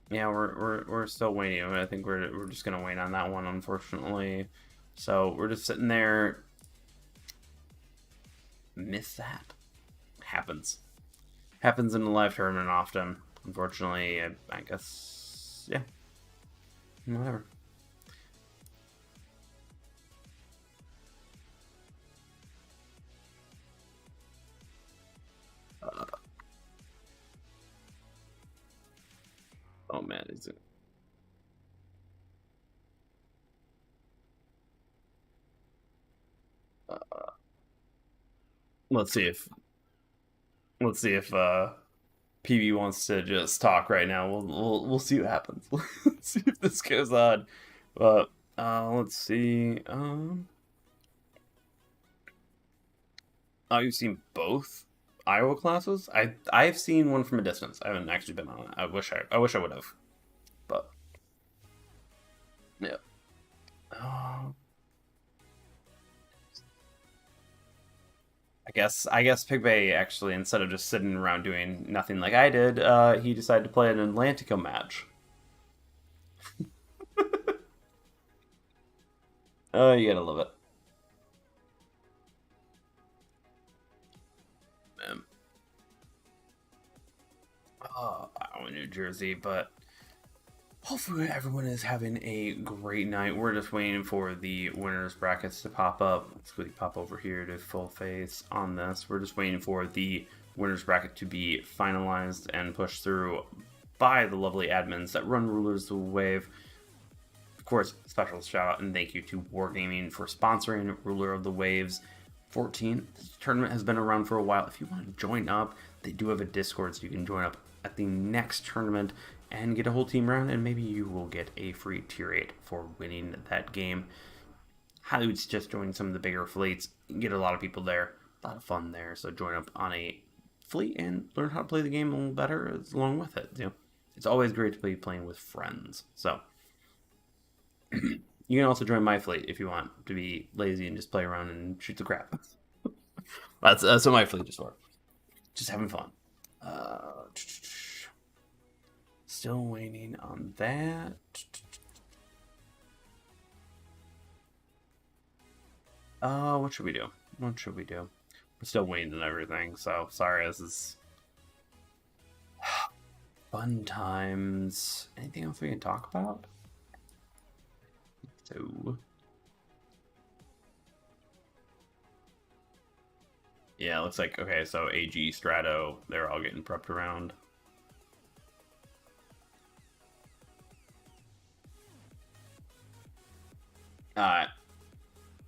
Yeah, we're still waiting. I think we're just gonna wait on that one, unfortunately. So we're just sitting there. Miss that. Happens. Happens in the live tournament often. Unfortunately, I guess, yeah. Whatever. Oh man, is it? Let's see if PB wants to just talk right now. We'll see what happens. Let's see if this goes on. But let's see. Oh, you've seen both Iowa classes? I've seen one from a distance. I haven't actually been on it. I wish I would have. Yeah. Um, I guess Pigbay actually, instead of just sitting around doing nothing like I did, he decided to play an Atlantica match. Oh, you gotta love it. Man. I'm in New Jersey, but hopefully everyone is having a great night. We're just waiting for the winners brackets to pop up. Let's quickly pop over here to full face on this. We're just waiting for the winners bracket to be finalized and pushed through by the lovely admins that run Rulers of the Wave. Of course, special shout out and thank you to Wargaming for sponsoring Ruler of the Waves 14. This tournament has been around for a while. If you want to join up, they do have a Discord, so you can join up at the next tournament and get a whole team round, and maybe you will get a free tier 8 for winning that game. Highly would suggest joining some of the bigger fleets. You can get a lot of people there. A lot of fun there, so join up on a fleet and learn how to play the game a little better along with it. It's always great to be playing with friends. So you can also join my fleet if you want to be lazy and just play around and shoot the crap. That's what my fleet is for. Just having fun. Still waiting on that. What should we do? What should we do? We're still waiting on everything, so sorry, this is fun times. Anything else we can talk about? So, yeah, looks like, okay, so AG, Strato, they're all getting prepped around.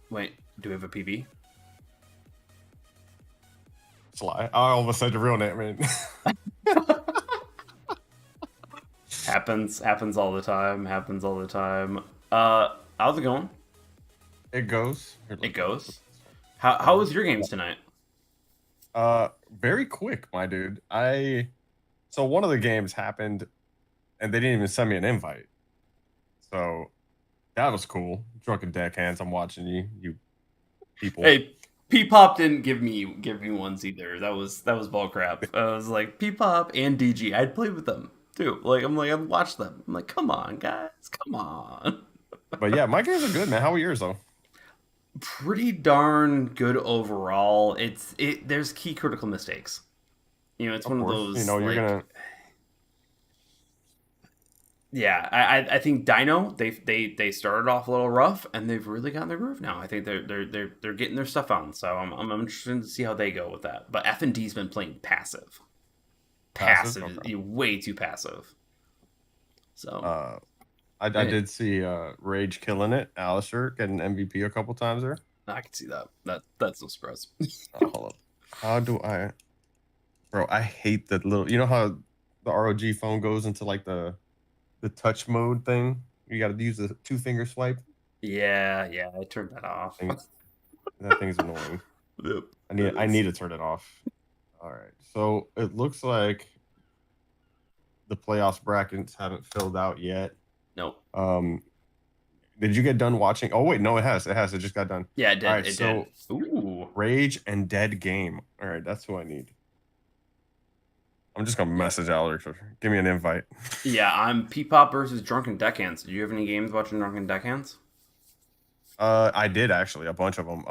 Wait, do we have a PB?
Sly. I almost said your real name, man.
Happens all the time. How's it going?
It goes.
It goes. How was your games tonight?
Very quick, my dude. So one of the games happened, and they didn't even send me an invite. So that was cool. Drunken Deckhands, I'm watching you people.
Hey, P-Pop didn't give me ones either. That was ball crap. I was like P-Pop and DG. I'd play with them too. I'd watch them. I'm like, come on, guys, come on.
But yeah, my games are good, man. How are yours though?
Pretty darn good overall. There's key critical mistakes. It's one of those.
You're gonna.
Yeah, I think Dino they started off a little rough and they've really gotten their groove now. I think they're getting their stuff on. So I'm interested to see how they go with that. But F&D's been playing passive. Passive, okay. Way too passive. So
I did see Rage killing it. Alistair getting MVP a couple times there.
I can see that. That's no surprise.
Hold up. How do I? Bro, I hate that little. You know how the ROG phone goes into like the touch mode thing? You got to use the 2-finger swipe.
Yeah, I turned that off.
That thing's annoying.
Yep.
I need to turn it off. All right. So it looks like the playoffs brackets haven't filled out yet.
Nope.
Did you get done watching? Oh wait, no, it has. It just got done.
Yeah, it did.
All right,
it
so
did. Ooh.
Rage and Dead Game. All right, that's who I need. I'm just gonna message Alex. Give me an invite.
Yeah, I'm P-Pop versus Drunken Deckhands. Do you have any games watching Drunken Deckhands?
I did actually, a bunch of them.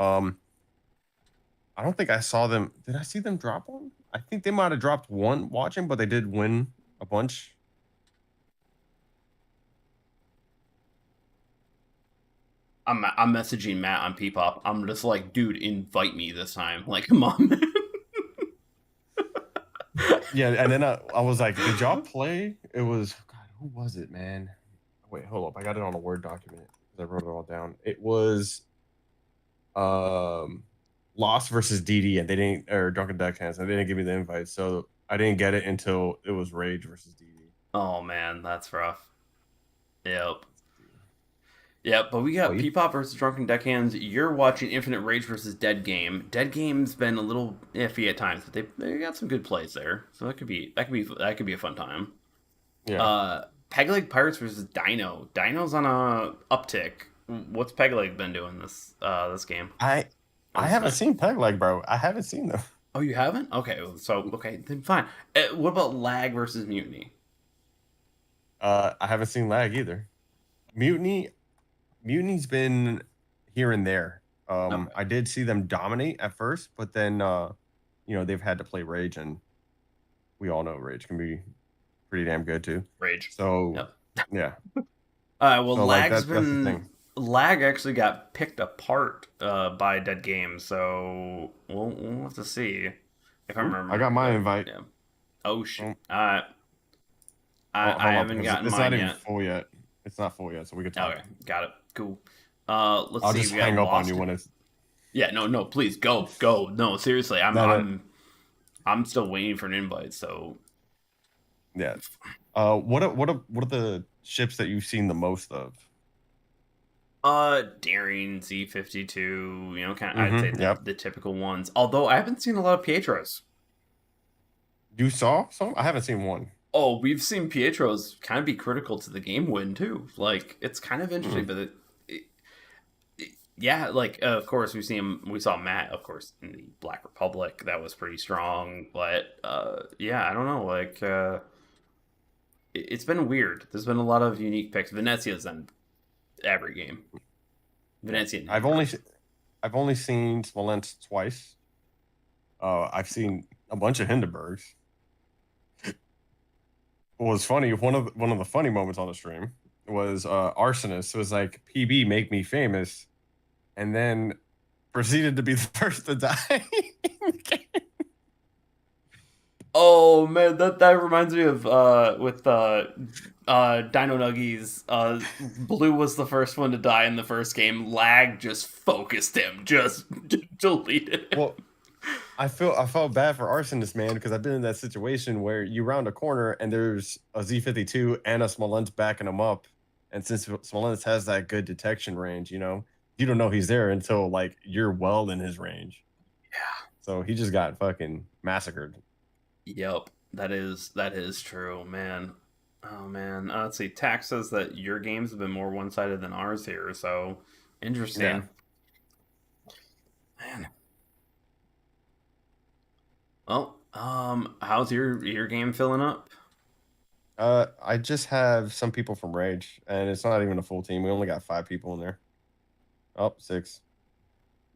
I don't think I saw them. Did I see them drop one? I think they might have dropped one watching, but they did win a bunch.
I'm messaging Matt on P-Pop. I'm just like, dude, invite me this time. Like, come on, man.
Yeah, and then I was like, did y'all play? It was, God, who was it, man? Wait, hold up. I got it on a Word document because I wrote it all down. It was Lost versus DD, and they didn't, or Drunken Deckhands, and they didn't give me the invite. So I didn't get it until it was Rage versus DD.
Oh, man, that's rough. Yep. Yeah, but we got P-Pop versus Drunken Deckhands. You're watching Infinite Rage versus Dead Game. Dead Game's been a little iffy at times, but they got some good plays there. So that could be a fun time.
Yeah.
Peg Leg Pirates versus Dino. Dino's on a uptick. What's Peg Leg been doing this game?
I
This
haven't
night?
seen Peg Leg, bro. I haven't seen them.
Oh, you haven't? Okay, okay, then fine. What about Lag versus Mutiny?
I haven't seen Lag either. Mutiny's been here and there.
Okay.
I did see them dominate at first, but then they've had to play Rage, and we all know Rage can be pretty damn good too.
Rage.
So
Yep.
yeah.
Well,
So like that's the thing.
Lag actually got picked apart by Dead Games, so we'll have to see if I remember.
I got my invite.
Yeah. Oh shit.
Hold
I
on,
haven't
because
gotten
it's
mine
not even
yet.
full yet. It's not full yet, so we could talk.
Okay, got it. Cool. Let's
I'll
see.
just
We got
hang up on
Lost.
you when it's.
Yeah, no, please go. No, seriously, I'm still waiting for an invite. So
Yeah. What are the ships that you've seen the most of?
Daring Z-52. Kind of. I'd say
Yep.
the typical ones. Although I haven't seen a lot of Pietros.
You saw some? I haven't seen one.
Oh, we've seen Pietros kind of be critical to the game win too. Like it's kind of interesting, but yeah, like of course we saw Matt, of course, in the Black Republic. That was pretty strong, but yeah, I don't know. Like it's been weird. There's been a lot of unique picks. Venezia's in every game. Venezia.
I've only seen Smolensk twice. I've seen a bunch of Hindenburgs. What was funny, one of the funny moments on the stream was Arsonist was like, PB, make me famous, and then proceeded to be the first to die in the game.
Oh man, that reminds me of with Dino Nuggies. Blue was the first one to die in the first game. Lag just focused him, just deleted him.
Well, I felt bad for Arsonist, man, because I've been in that situation where you round a corner and there's a Z-52 and a Smolensk backing him up, and since Smolensk has that good detection range, you don't know he's there until like you're well in his range.
Yeah.
So he just got fucking massacred.
Yep, that is true, man. Oh man, let's see. Tax says that your games have been more one-sided than ours here, so interesting. Man. Well, how's your game filling up?
I just have some people from Rage, and it's not even a full team. We only got 5 people in there. Oh, 6.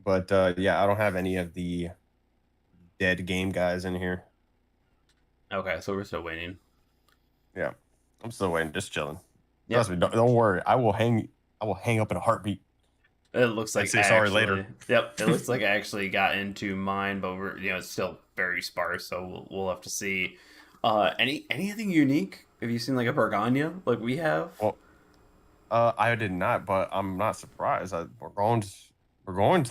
But yeah, I don't have any of the dead game guys in here.
Okay, so we're still waiting.
Yeah, I'm still waiting, just chilling.
Yep.
Trust me, don't worry. I will hang up in a heartbeat.
It looks like
say sorry later.
Yep, it looks like I actually got into mine, but it's still very sparse, so we'll have to see. Anything unique? Have you seen like a Burgonya like we have?
Well, I did not, but I'm not surprised. Burgoyne's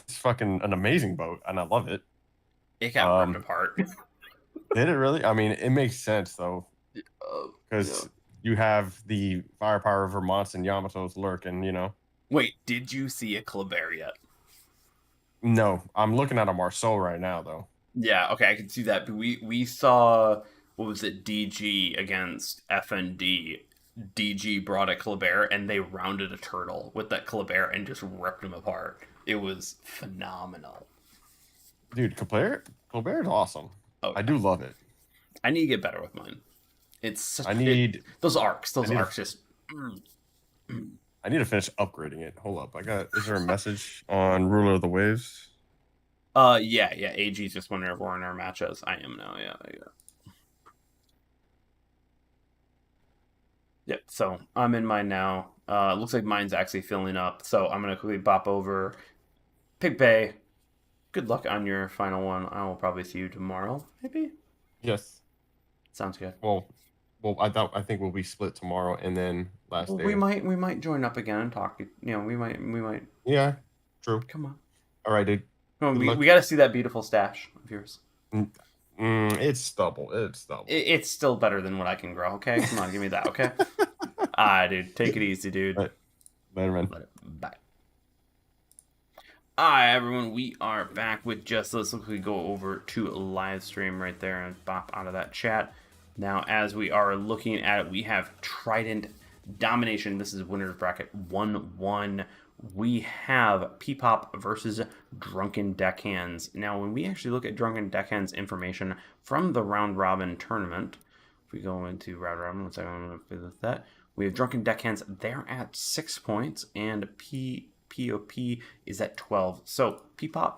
fucking an amazing boat, and I love it.
It got ripped apart.
Did it really? I mean, it makes sense though, because you have the firepower of Vermonts and Yamatos lurking.
Wait, did you see a Kleber yet?
No, I'm looking at a Marceau right now though.
Yeah, okay, I can see that. But we saw, what was it, DG against FND. DG brought a Kleber and they rounded a turtle with that Kleber and just ripped him apart. It was phenomenal.
Dude, Kleber is awesome. Oh, I do love it.
I need to get better with mine. Those arcs just.
I need to finish upgrading it. Hold up, is there a message on Ruler of the Waves?
Yeah. AG's just wondering if we're in our matches. I am now. Yeah. Yep. So I'm in mine now. Looks like mine's actually filling up. So I'm gonna quickly bop over. Pig Bay. Good luck on your final one. I will probably see you tomorrow, maybe.
Yes.
Sounds good.
Well, I think we'll be split tomorrow, and then last day.
We might join up again and talk. We might.
Yeah. True.
Come on.
All right, dude.
We got to see that beautiful stash of yours.
It's stubble.
It's still better than what I can grow. Okay, come on, give me that. Okay. Dude, take it easy, dude.
Right. Later, man.
Bye. Hi, everyone. We are back with Just This. We go over to a live stream right there and bop out of that chat. Now, as we are looking at it, we have Trident Domination. This is winner's bracket 1-1. We have Peepop versus Drunken Deckhands. Now, when we actually look at Drunken Deckhands information from the round robin tournament, if we go into round robin, one second, I'm going to finish that. We have Drunken Deckhands. They're at 6 points, and POP is at 12. So Peepop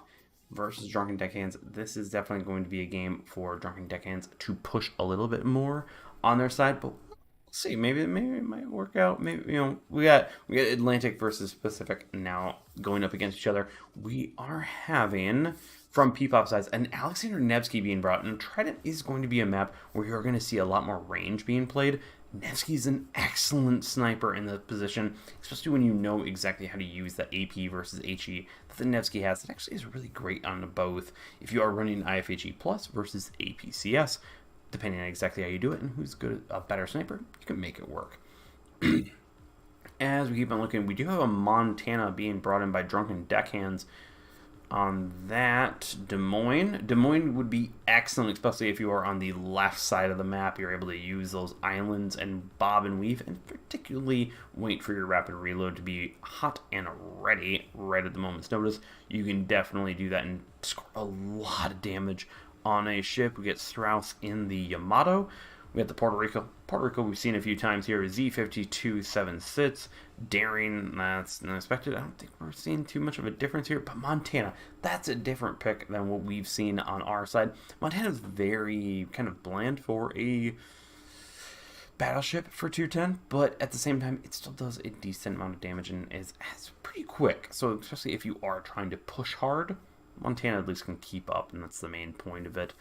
versus Drunken Deckhands. This is definitely going to be a game for Drunken Deckhands to push a little bit more on their side, but we'll see. Maybe it might work out. Maybe, you know, we got Atlantic versus Pacific now going up against each other. We are having, from Peepop's sides, an Alexander Nevsky being brought, and Trident is going to be a map where you're going to see a lot more range being played. Nevsky's an excellent sniper in the position, especially when you know exactly how to use that AP versus HE that the Nevsky has. It actually is really great on both if you are running IFHE Plus versus APCS. Depending on exactly how you do it and who's good, a better sniper, you can make it work. As we keep on looking, we do have a Montana being brought in by Drunken Deckhands. On that, Des Moines would be excellent, especially if you are on the left side of the map. You're able to use those islands and bob and weave, and particularly wait for your rapid reload to be hot and ready right at the moment's notice. You can definitely do that and score a lot of damage on a ship. We get Strauss in the Yamato. We got the Puerto Rico we've seen a few times here. Z52 7 sits. Daring, that's unexpected. I don't think we're seeing too much of a difference here. But Montana, that's a different pick than what we've seen on our side. Montana's very kind of bland for a battleship for tier 10, but at the same time, it still does a decent amount of damage and is pretty quick. So especially if you are trying to push hard, Montana at least can keep up, and that's the main point of it.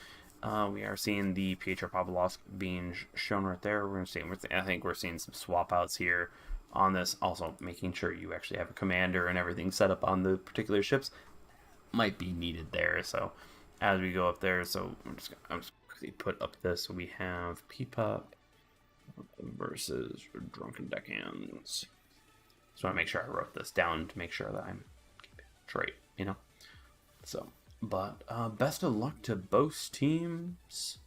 We are seeing the PHR Pavlovsk being shown right there. I think we're seeing some swap outs here on this. Also, making sure you actually have a commander and everything set up on the particular ships might be needed there. So as we go up there, so I'm just quickly put up this. We have Peepop versus Drunken Deckhands. Just want to make sure I wrote this down to make sure that I'm keeping it straight, you know. So, but best of luck to both teams.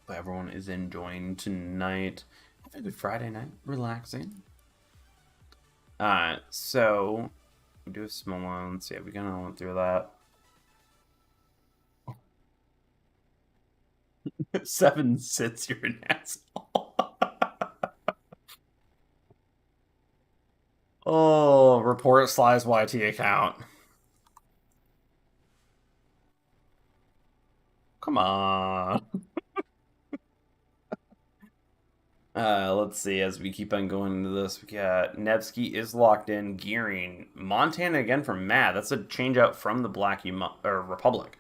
Everyone is enjoying tonight. Have a good Friday night, relaxing. So we do a small one. Let's see if we can all through that. 7 sits, you're an asshole. Oh, report Sly's YT account. Come on. Let's see, as we keep on going into this, we got Nevsky is locked in, gearing. Montana again from Matt. That's a change out from the Black Republic.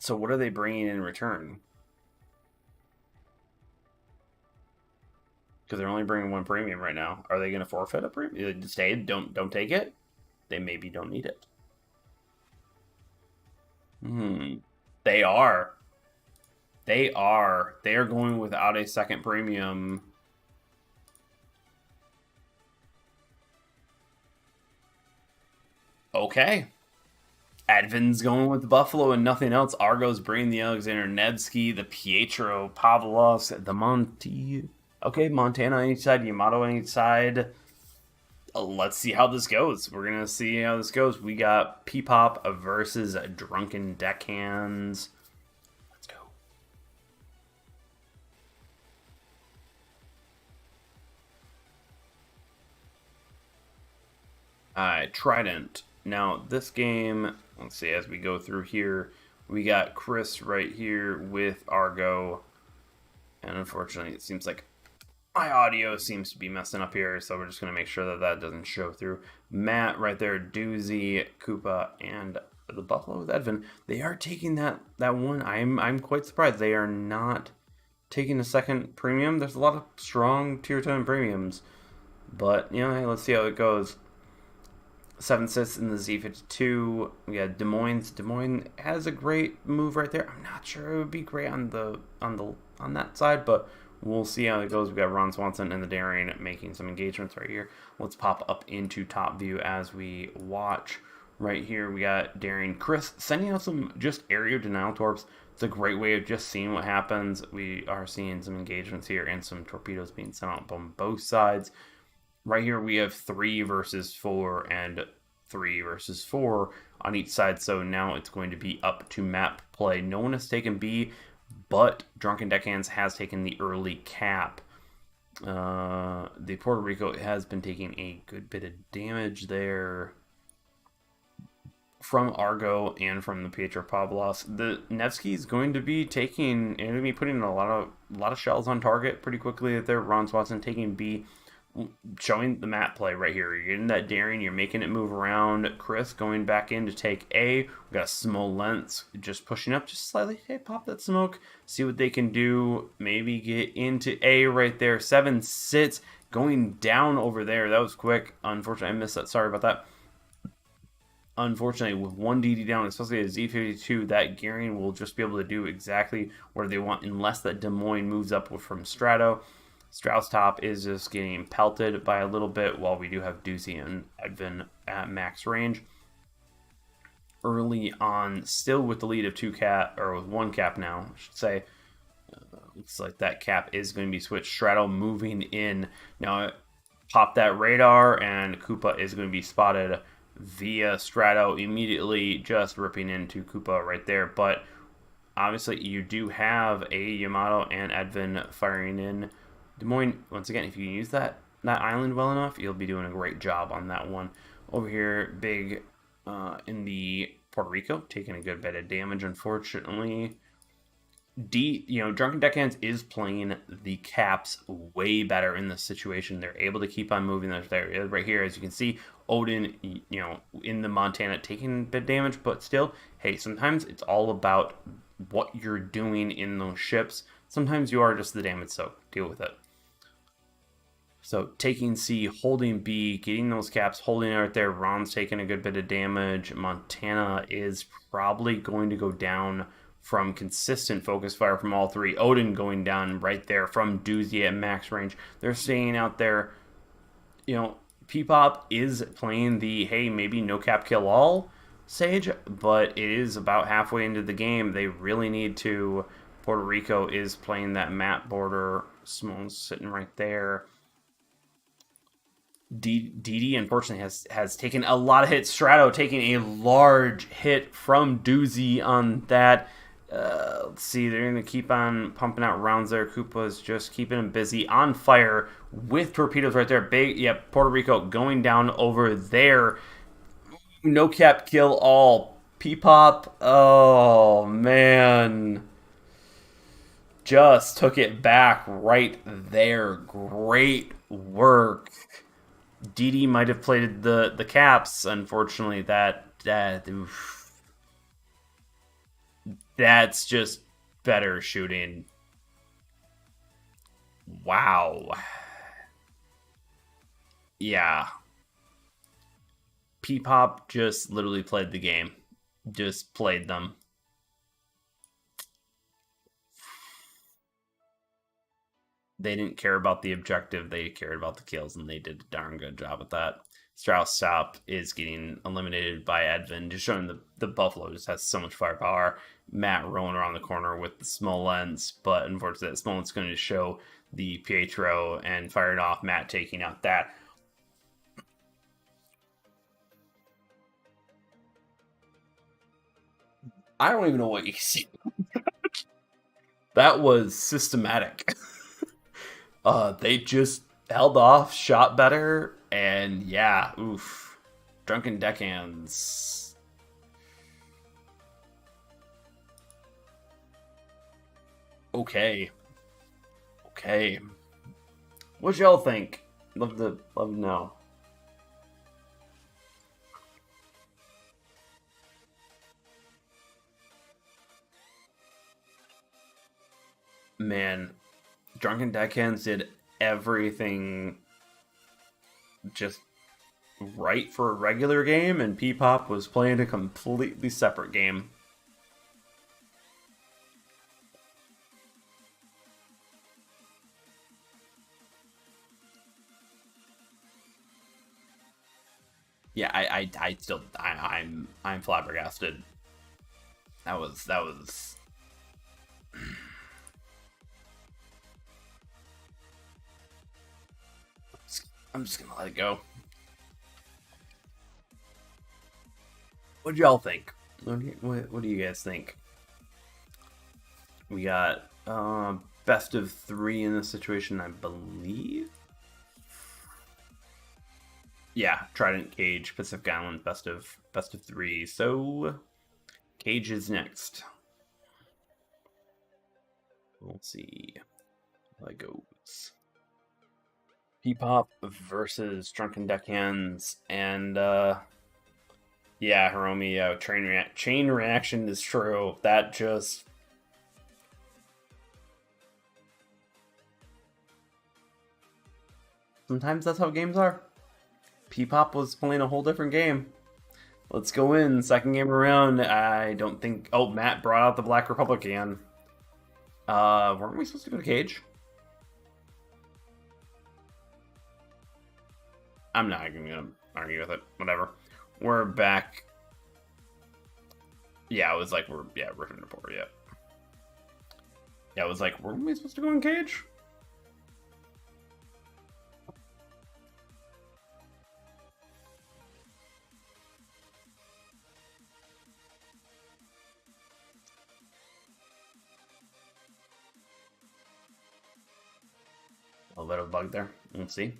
So what are they bringing in return? Because they're only bringing 1 premium right now. Are they going to forfeit a premium? Stay, don't take it? They maybe don't need it. They are. They are going without a second premium. Okay. Advin's going with the Buffalo and nothing else. Argo's bringing the Alexander Nevsky, the Pietro Pavlovsk, the Monty. Okay, Montana on each side, Yamato on each side. Let's see how this goes. We're going to see how this goes. We got Peepop versus Drunken Deckhands. Let's go. Trident. Now, this game, let's see, as we go through here, we got Chris right here with Argo. And unfortunately, it seems like my audio seems to be messing up here, so we're just going to make sure that that doesn't show through. Matt right there, Doozy, Koopa, and the Buffalo with Edvin. They are taking that one. I'm quite surprised they are not taking a second premium. There's a lot of strong tier 10 premiums. But, you know, hey, let's see how it goes. 7 sits in the Z52. We got Des Moines. Des Moines has a great move right there. I'm not sure it would be great on that side, but We'll see how it goes. We got Ron Swanson and the Daring making some engagements right here. Let's pop up into top view as we watch. Right here, we got Daring Chris sending out some just area denial torps. It's a great way of just seeing what happens. We are seeing some engagements here and some torpedoes being sent out on both sides. Right here, we have 3 versus 4 and 3 versus 4 on each side. So now it's going to be up to map play. No one has taken B, but Drunken Deckhands has taken the early cap. The Puerto Rico has been taking a good bit of damage there from Argo and from the Pietro Pavlos. The Nevsky is going to be putting a lot of shells on target pretty quickly there. Ron Swanson taking B, showing the map play right here. You're getting that Daring, you're making it move around. Chris going back in to take A. We got a Smolensk just pushing up just slightly. Hey, pop that smoke. See what they can do. Maybe get into A right there. 7 sits going down over there. That was quick. Unfortunately, I missed that. Sorry about that. Unfortunately, with 1 DD down, especially a Z52, that gearing will just be able to do exactly what they want unless that Des Moines moves up from Strato. Strauss top is just getting pelted by a little bit while we do have Doozy and Edvin at max range. Early on, still with the lead of 2 cap, or with 1 cap now, I should say. Looks like that cap is going to be switched. Strato moving in. Now, pop that radar, and Koopa is going to be spotted via Strato immediately, just ripping into Koopa right there. But obviously, you do have a Yamato and Edvin firing in. Des Moines, once again, if you use that island well enough, you'll be doing a great job on that one. Over here, big in the Puerto Rico, taking a good bit of damage, unfortunately. Drunken Deckhands is playing the caps way better in this situation. They're able to keep on moving there. Right here, as you can see, Odin, in the Montana taking a bit of damage, but still, hey, sometimes it's all about what you're doing in those ships. Sometimes you are just the damage soak. Deal with it. So taking C, holding B, getting those caps, holding it right there. Ron's taking a good bit of damage. Montana is probably going to go down from consistent focus fire from all 3. Odin going down right there from Doozy at max range. They're staying out there. P-Pop is playing the, hey, maybe no cap kill all stage, but it is about halfway into the game. They really need to. Puerto Rico is playing that map border. Simone's sitting right there. DD unfortunately has taken a lot of hits. Strato taking a large hit from Doozy on that. Let's see, they're going to keep on pumping out rounds there. Koopa's just keeping him busy, on fire with torpedoes right there. Puerto Rico going down over there. No cap kill all. P-Pop, oh man. Just took it back right there. Great work. DD might have played the caps. Unfortunately, that's just better shooting. Wow. Yeah. P-Pop just literally played the game. Just played them. They didn't care about the objective. They cared about the kills, and they did a darn good job at that. Strauss Stop is getting eliminated by Edvin, just showing the Buffalo just has so much firepower. Matt rolling around the corner with the Smolensk, but unfortunately, that Smolensk is going to show the Pietro and fired off. Matt taking out that. I don't even know what you see. That was systematic. They just held off, shot better, and yeah, oof. Drunken Deckhands. Okay. What y'all think? Love to know. Man, Drunken Deckhands did everything just right for a regular game, and P-Pop was playing a completely separate game. Yeah, I still, I'm flabbergasted. That was. I'm just gonna let it go. What do y'all think? What do you guys think? We got best of 3 in this situation, I believe. Yeah, Trident, Cage, Pacific Island, best of 3. So Cage is next. We'll see how it goes. P-Pop versus Drunken Deckhands, and yeah, Hiromi, chain reaction is true. That just... Sometimes that's how games are. P-Pop was playing a whole different game. Let's go in. Second game around. I don't think... Oh, Matt brought out the Black Republic again. Weren't we supposed to go to Cage? I'm not even gonna argue with it. Whatever. We're back. Yeah, it was like we're ripping apart. Yeah. Yeah, it was like, weren't we supposed to go in Cage? A little bit of a bug there. Let's see.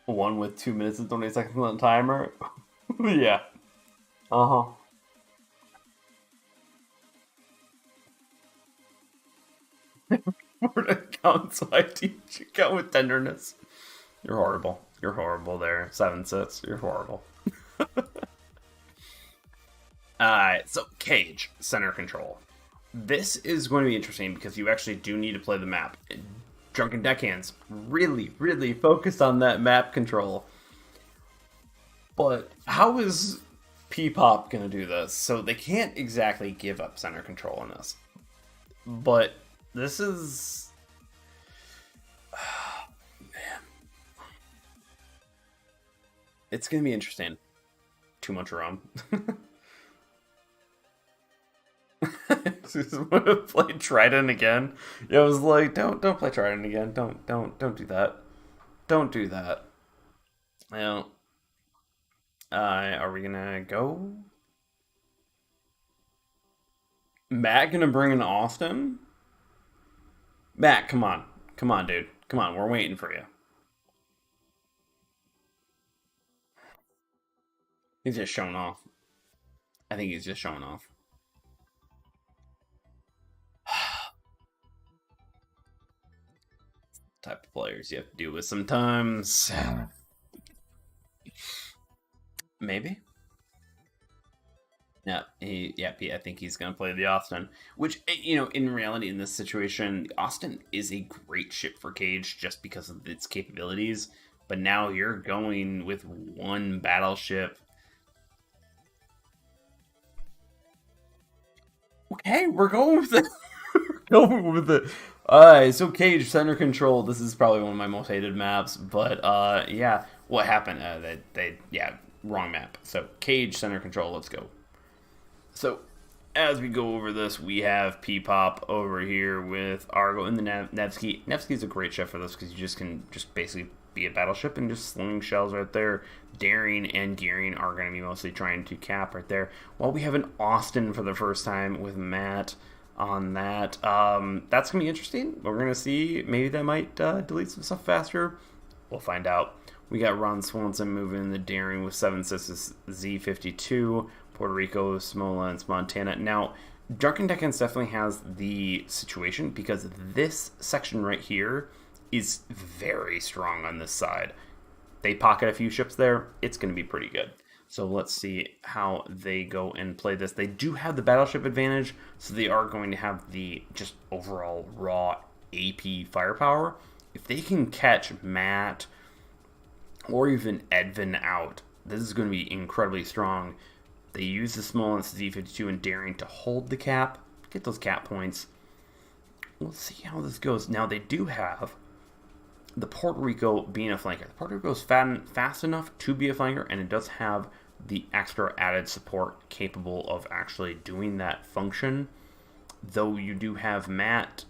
One with 2 minutes and 20 seconds on the timer. Yeah. Uh-huh. Council ID. You go with tenderness. You're horrible. You're horrible there. 7 sits. You're horrible. Alright, so Cage, center control. This is going to be interesting because you actually do need to play the map. Drunken Deckhands really, really focused on that map control. But how is P-Pop going to do this? So they can't exactly give up center control on this. But this is... man. It's going to be interesting. Too much rum. Just want to play Trident again. Yeah, I was like, don't play Trident again. Don't do that. Don't do that. Well, are we gonna go? Matt gonna bring in Austin? Matt, come on, dude, come on. We're waiting for you. He's just showing off. I think he's just showing off. Type of players you have to deal with sometimes. Maybe. Yeah, I think he's going to play the Austin. Which, you know, in reality, in this situation, the Austin is a great ship for Cage just because of its capabilities. But now you're going with one battleship. Okay, we're going with it. Going with it. Alright, so Cage, center control. This is probably one of my most hated maps, but yeah, what happened? Wrong map. So Cage, center control, let's go. So as we go over this, we have P-Pop over here with Argo and the Nevsky. Nevsky's a great ship for this because you just can basically be a battleship and just sling shells right there. Daring and Gearing are going to be mostly trying to cap right there. While we have an Austin for the first time with Matt on that. That's going to be interesting. We're going to see. Maybe that might delete some stuff faster. We'll find out. We got Ron Swanson moving in the Daring with 7 6 Z52, Puerto Rico, Smola, and Montana. Now, Drunken Deckhands definitely has the situation because this section right here is very strong on this side. They pocket a few ships there. It's going to be pretty good. So let's see how they go and play this. They do have the battleship advantage, so they are going to have the just overall raw AP firepower. If they can catch Matt or even Edvin out, this is going to be incredibly strong. They use the small Z52 and Daring to hold the cap, get those cap points. Let's see how this goes. Now they do have the Puerto Rico being a flanker. The Puerto Rico is fast enough to be a flanker, and it does have the extra added support capable of actually doing that function. Though you do have Matt,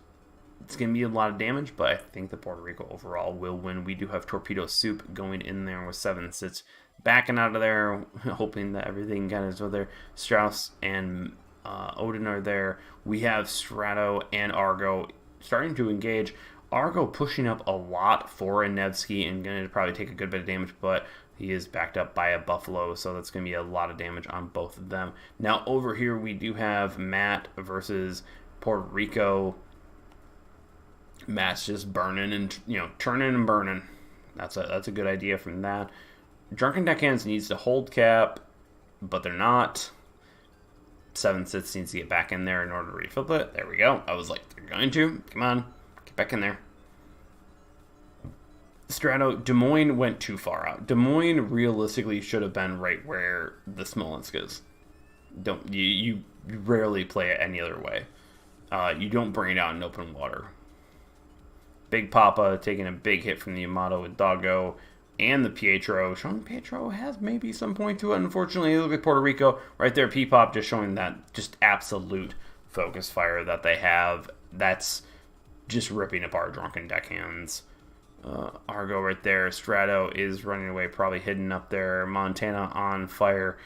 it's going to be a lot of damage, but I think the Puerto Rico overall will win. We do have Torpedo Soup going in there with 7 sits, backing out of there, hoping that everything kind of is over there. Strauss and Odin are there. We have Strato and Argo starting to engage. Argo pushing up a lot for a Nevsky and going to probably take a good bit of damage, but he is backed up by a Buffalo, so that's going to be a lot of damage on both of them. Now, over here, we do have Matt versus Puerto Rico. Matt's just burning and, turning and burning. That's a good idea from that. Drunken Deckhands needs to hold cap, but they're not. 7 sits needs to get back in there in order to refill it. There we go. I was like, they're going to. Come on. Get back in there. Strato, Des Moines went too far out. Des Moines realistically should have been right where the Smolensk is. You rarely play it any other way. You don't bring it out in open water. Big Papa taking a big hit from the Yamato with Doggo and the Pietro. Showing Pietro has maybe some point to it. Unfortunately, look at Puerto Rico right there. P-Pop just showing that just absolute focus fire that they have. That's just ripping apart Drunken Deckhands. Argo right there. Strato is running away, probably hidden up there. Montana on fire.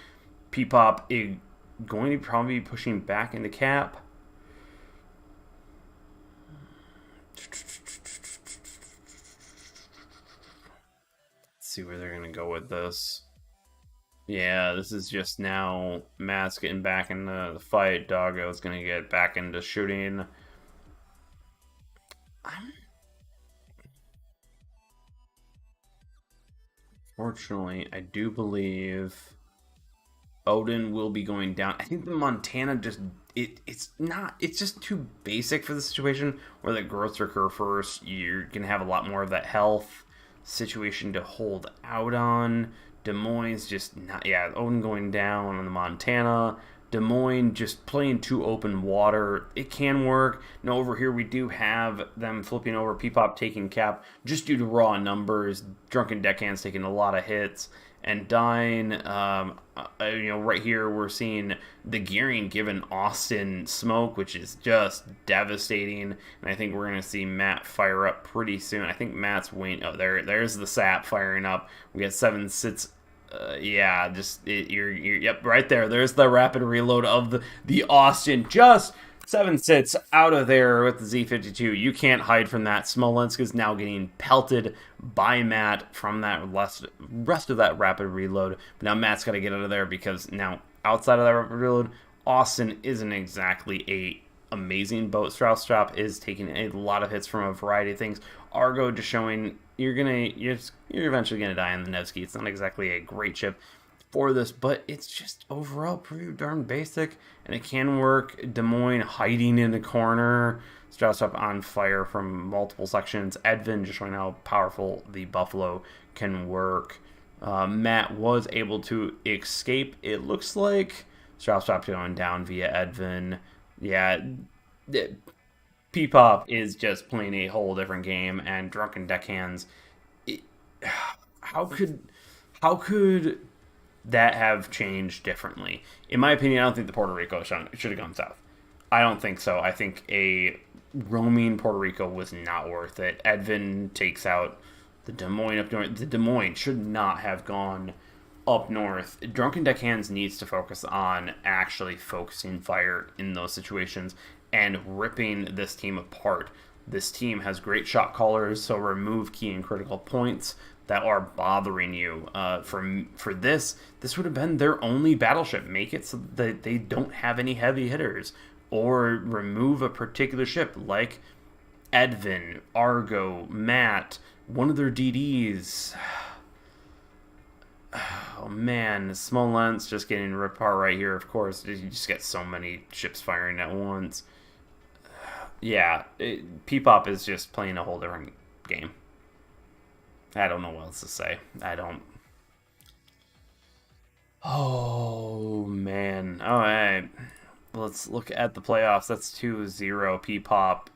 P-Pop is going to probably be pushing back into cap. See where they're gonna go with this. Yeah, this is just now Matt's getting back into the fight. Doggo's gonna get back into shooting. Fortunately, I do believe Odin will be going down. I think the Montana it's just too basic for the situation where the growths occur first. You're gonna have a lot more of that health situation to hold out on. Des Moines just not, Odin going down on the Montana. Des Moines just playing too open water. It can work. Now over here we do have them flipping over. P-Pop taking cap just due to raw numbers. Drunken Deckhands taking a lot of hits and dying. Right here we're seeing the gearing giving Austin smoke, which is just devastating. And I think we're gonna see Matt fire up pretty soon. I think Matt's waiting. Oh, there's the sap firing up. We got 7 sits. Yep, right there. There's the rapid reload of the Austin. Just 7 sits out of there with the Z52. You can't hide from that. Smolensk is now getting pelted by Matt from that rest of that rapid reload. But now Matt's got to get out of there because now outside of that rapid reload, Austin isn't exactly a amazing boat. Strauss Strop is taking a lot of hits from a variety of things. Argo just showing you're eventually gonna die on the Nevsky. It's not exactly a great ship for this, but it's just overall pretty darn basic, and it can work. Des Moines hiding in the corner. Strauss up on fire from multiple sections. Edvin just showing how powerful the Buffalo can work. Matt was able to escape, it looks like. Strauss dropped going down via Edvin. Yeah, P-Pop is just playing a whole different game, and Drunken Deckhands. How could that have changed differently? In my opinion, I don't think the Puerto Rico should have gone south. I don't think so. I think a roaming Puerto Rico was not worth it. Edvin takes out the Des Moines up north. The Des Moines should not have gone up north. Drunken Deckhands needs to focus on actually focusing fire in those situations and ripping this team apart. This team has great shot callers, so remove key and critical points that are bothering you. For this would have been their only battleship. Make it so that they don't have any heavy hitters, or remove a particular ship like Edvin, Argo, Matt, one of their DDs. Oh man, Smolensk just getting ripped apart right here. Of course, you just get so many ships firing at once. Yeah, P-Pop is just playing a whole different game. I don't know what else to say. Oh, man. All right. Let's look at the playoffs. That's 2-0 P-Pop.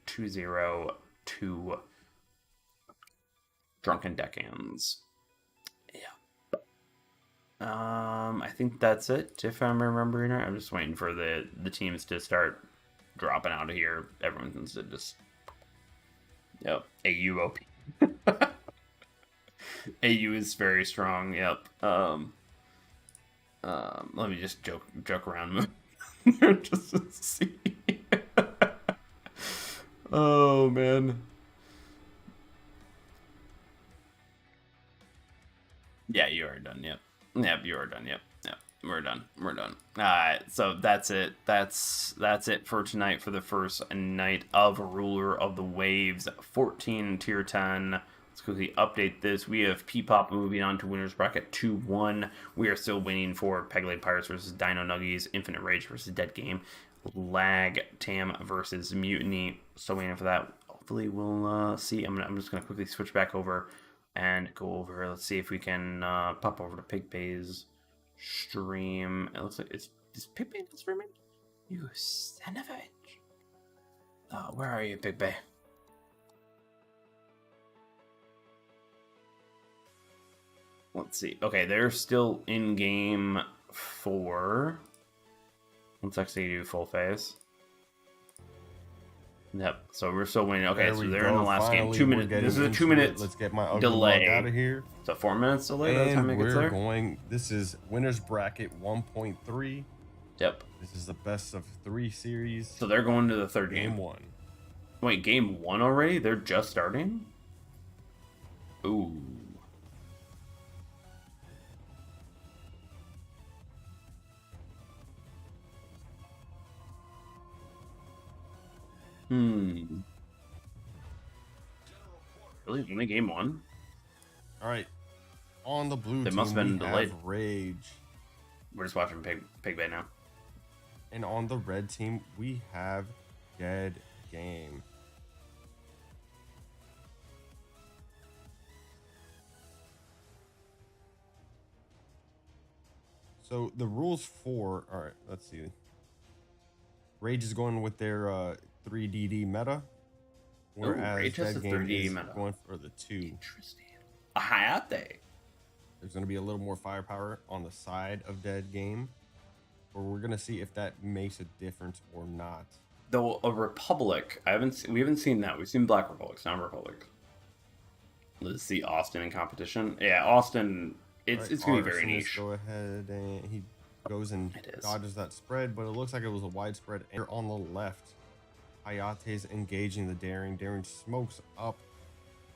2-0 to Drunken Deckhands. Yeah. I think that's it. If I'm remembering right, I'm just waiting for the teams to start dropping out of here. Everyone's just. Yep. AUOP. AU is very strong. Yep. Let me just joke around just to see. Oh man. Yeah, you are done. Yep. Yep, you are done. Yep. Yep. We're done. We're done. All right. So that's it. That's it for tonight for the first night of Ruler of the Waves 14 tier 10. Let's quickly update this. We have P-Pop moving on to winner's bracket 2-1. We are still waiting for Peg-Leg Pirates versus Dino Nuggies, Infinite Rage versus Dead Game, Lag Tam versus Mutiny. Still waiting for that. Hopefully we'll see. I'm just gonna quickly switch back over and go over. Let's see if we can pop over to PigBay's stream. It looks like is PigBay not streaming? You son of a bitch. Oh, where are you, PigBay? Let's see. Okay, they're still in game 4. Let's actually do full phase. Yep. So we're still waiting. Okay, so they're in the last game. 2 minutes. This is a 2 minute
Let's get my ugly
delay
out of here.
So 4 minutes delay by the time it gets there.
Going. This is winners bracket 1.3.
Yep.
This is the best of 3 series.
So they're going to the third game.
Game 1.
Wait, game 1 already? They're just starting? Ooh. Really? Only game 1?
All right. On the blue
They
team,
must have been
we
delayed.
have Rage.
We're just watching PigBay now.
And on the red team, we have Dead Game. So the rules for, all right, let's see. Rage is going with their 3DD meta, whereas
Rage has
Dead
a
Game
3D
is
meta.
going for the 2.
Interesting. A Hayate.
There's going to be a little more firepower on the side of Dead Game, but we're going to see if that makes a difference or not.
Though a Republic, we haven't seen that. We've seen Black Republics, not Republic. Let's see Austin in competition. Yeah, Austin. It's gonna be very niche.
Go ahead and he goes and dodges that spread, but it looks like it was a widespread error on the left. Hayate's engaging the Daring. Daring smokes up.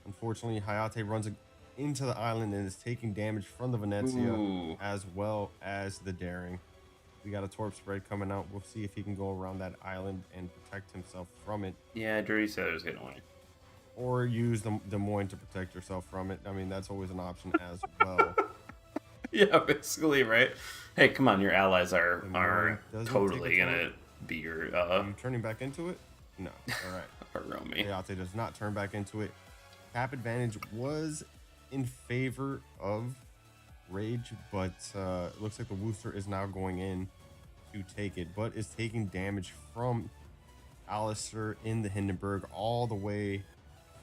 Unfortunately, Hayate runs into the island and is taking damage from the Venezia as well as the Daring. We got a Torp spread coming out. We'll see if he can go around that island and protect himself from it.
Yeah, Dirty Sailor's getting away.
Or use the Des Moines to protect yourself from it. I mean, that's always an option as well.
Yeah, basically, right? Hey, come on, your allies are totally gonna be your.
Are you turning back into it? No. All right.
Romy.
Hayate does not turn back into it. Cap advantage was in favor of Rage, but it looks like the Wooster is now going in to take it, but is taking damage from Alistair in the Hindenburg all the way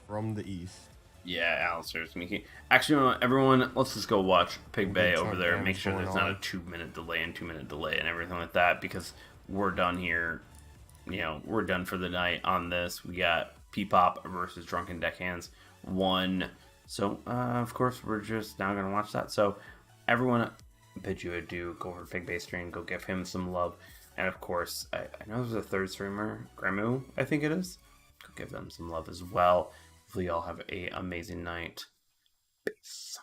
from the east.
Yeah, Alistair's making. Actually, you know what, everyone, let's just go watch PigBay over there. Make sure there's not a 2 minute delay and 2 minute delay and everything like that, because we're done here. You know, we're done for the night on this. We got P-Pop versus Drunken Deckhands 1. So, of course, we're just now going to watch that. So, everyone, bid you adieu. Go over to PigBay stream. Go give him some love. And, of course, I know there's a third streamer, Gramu, I think it is. Go give them some love as well. Hopefully, y'all have an amazing night. Peace.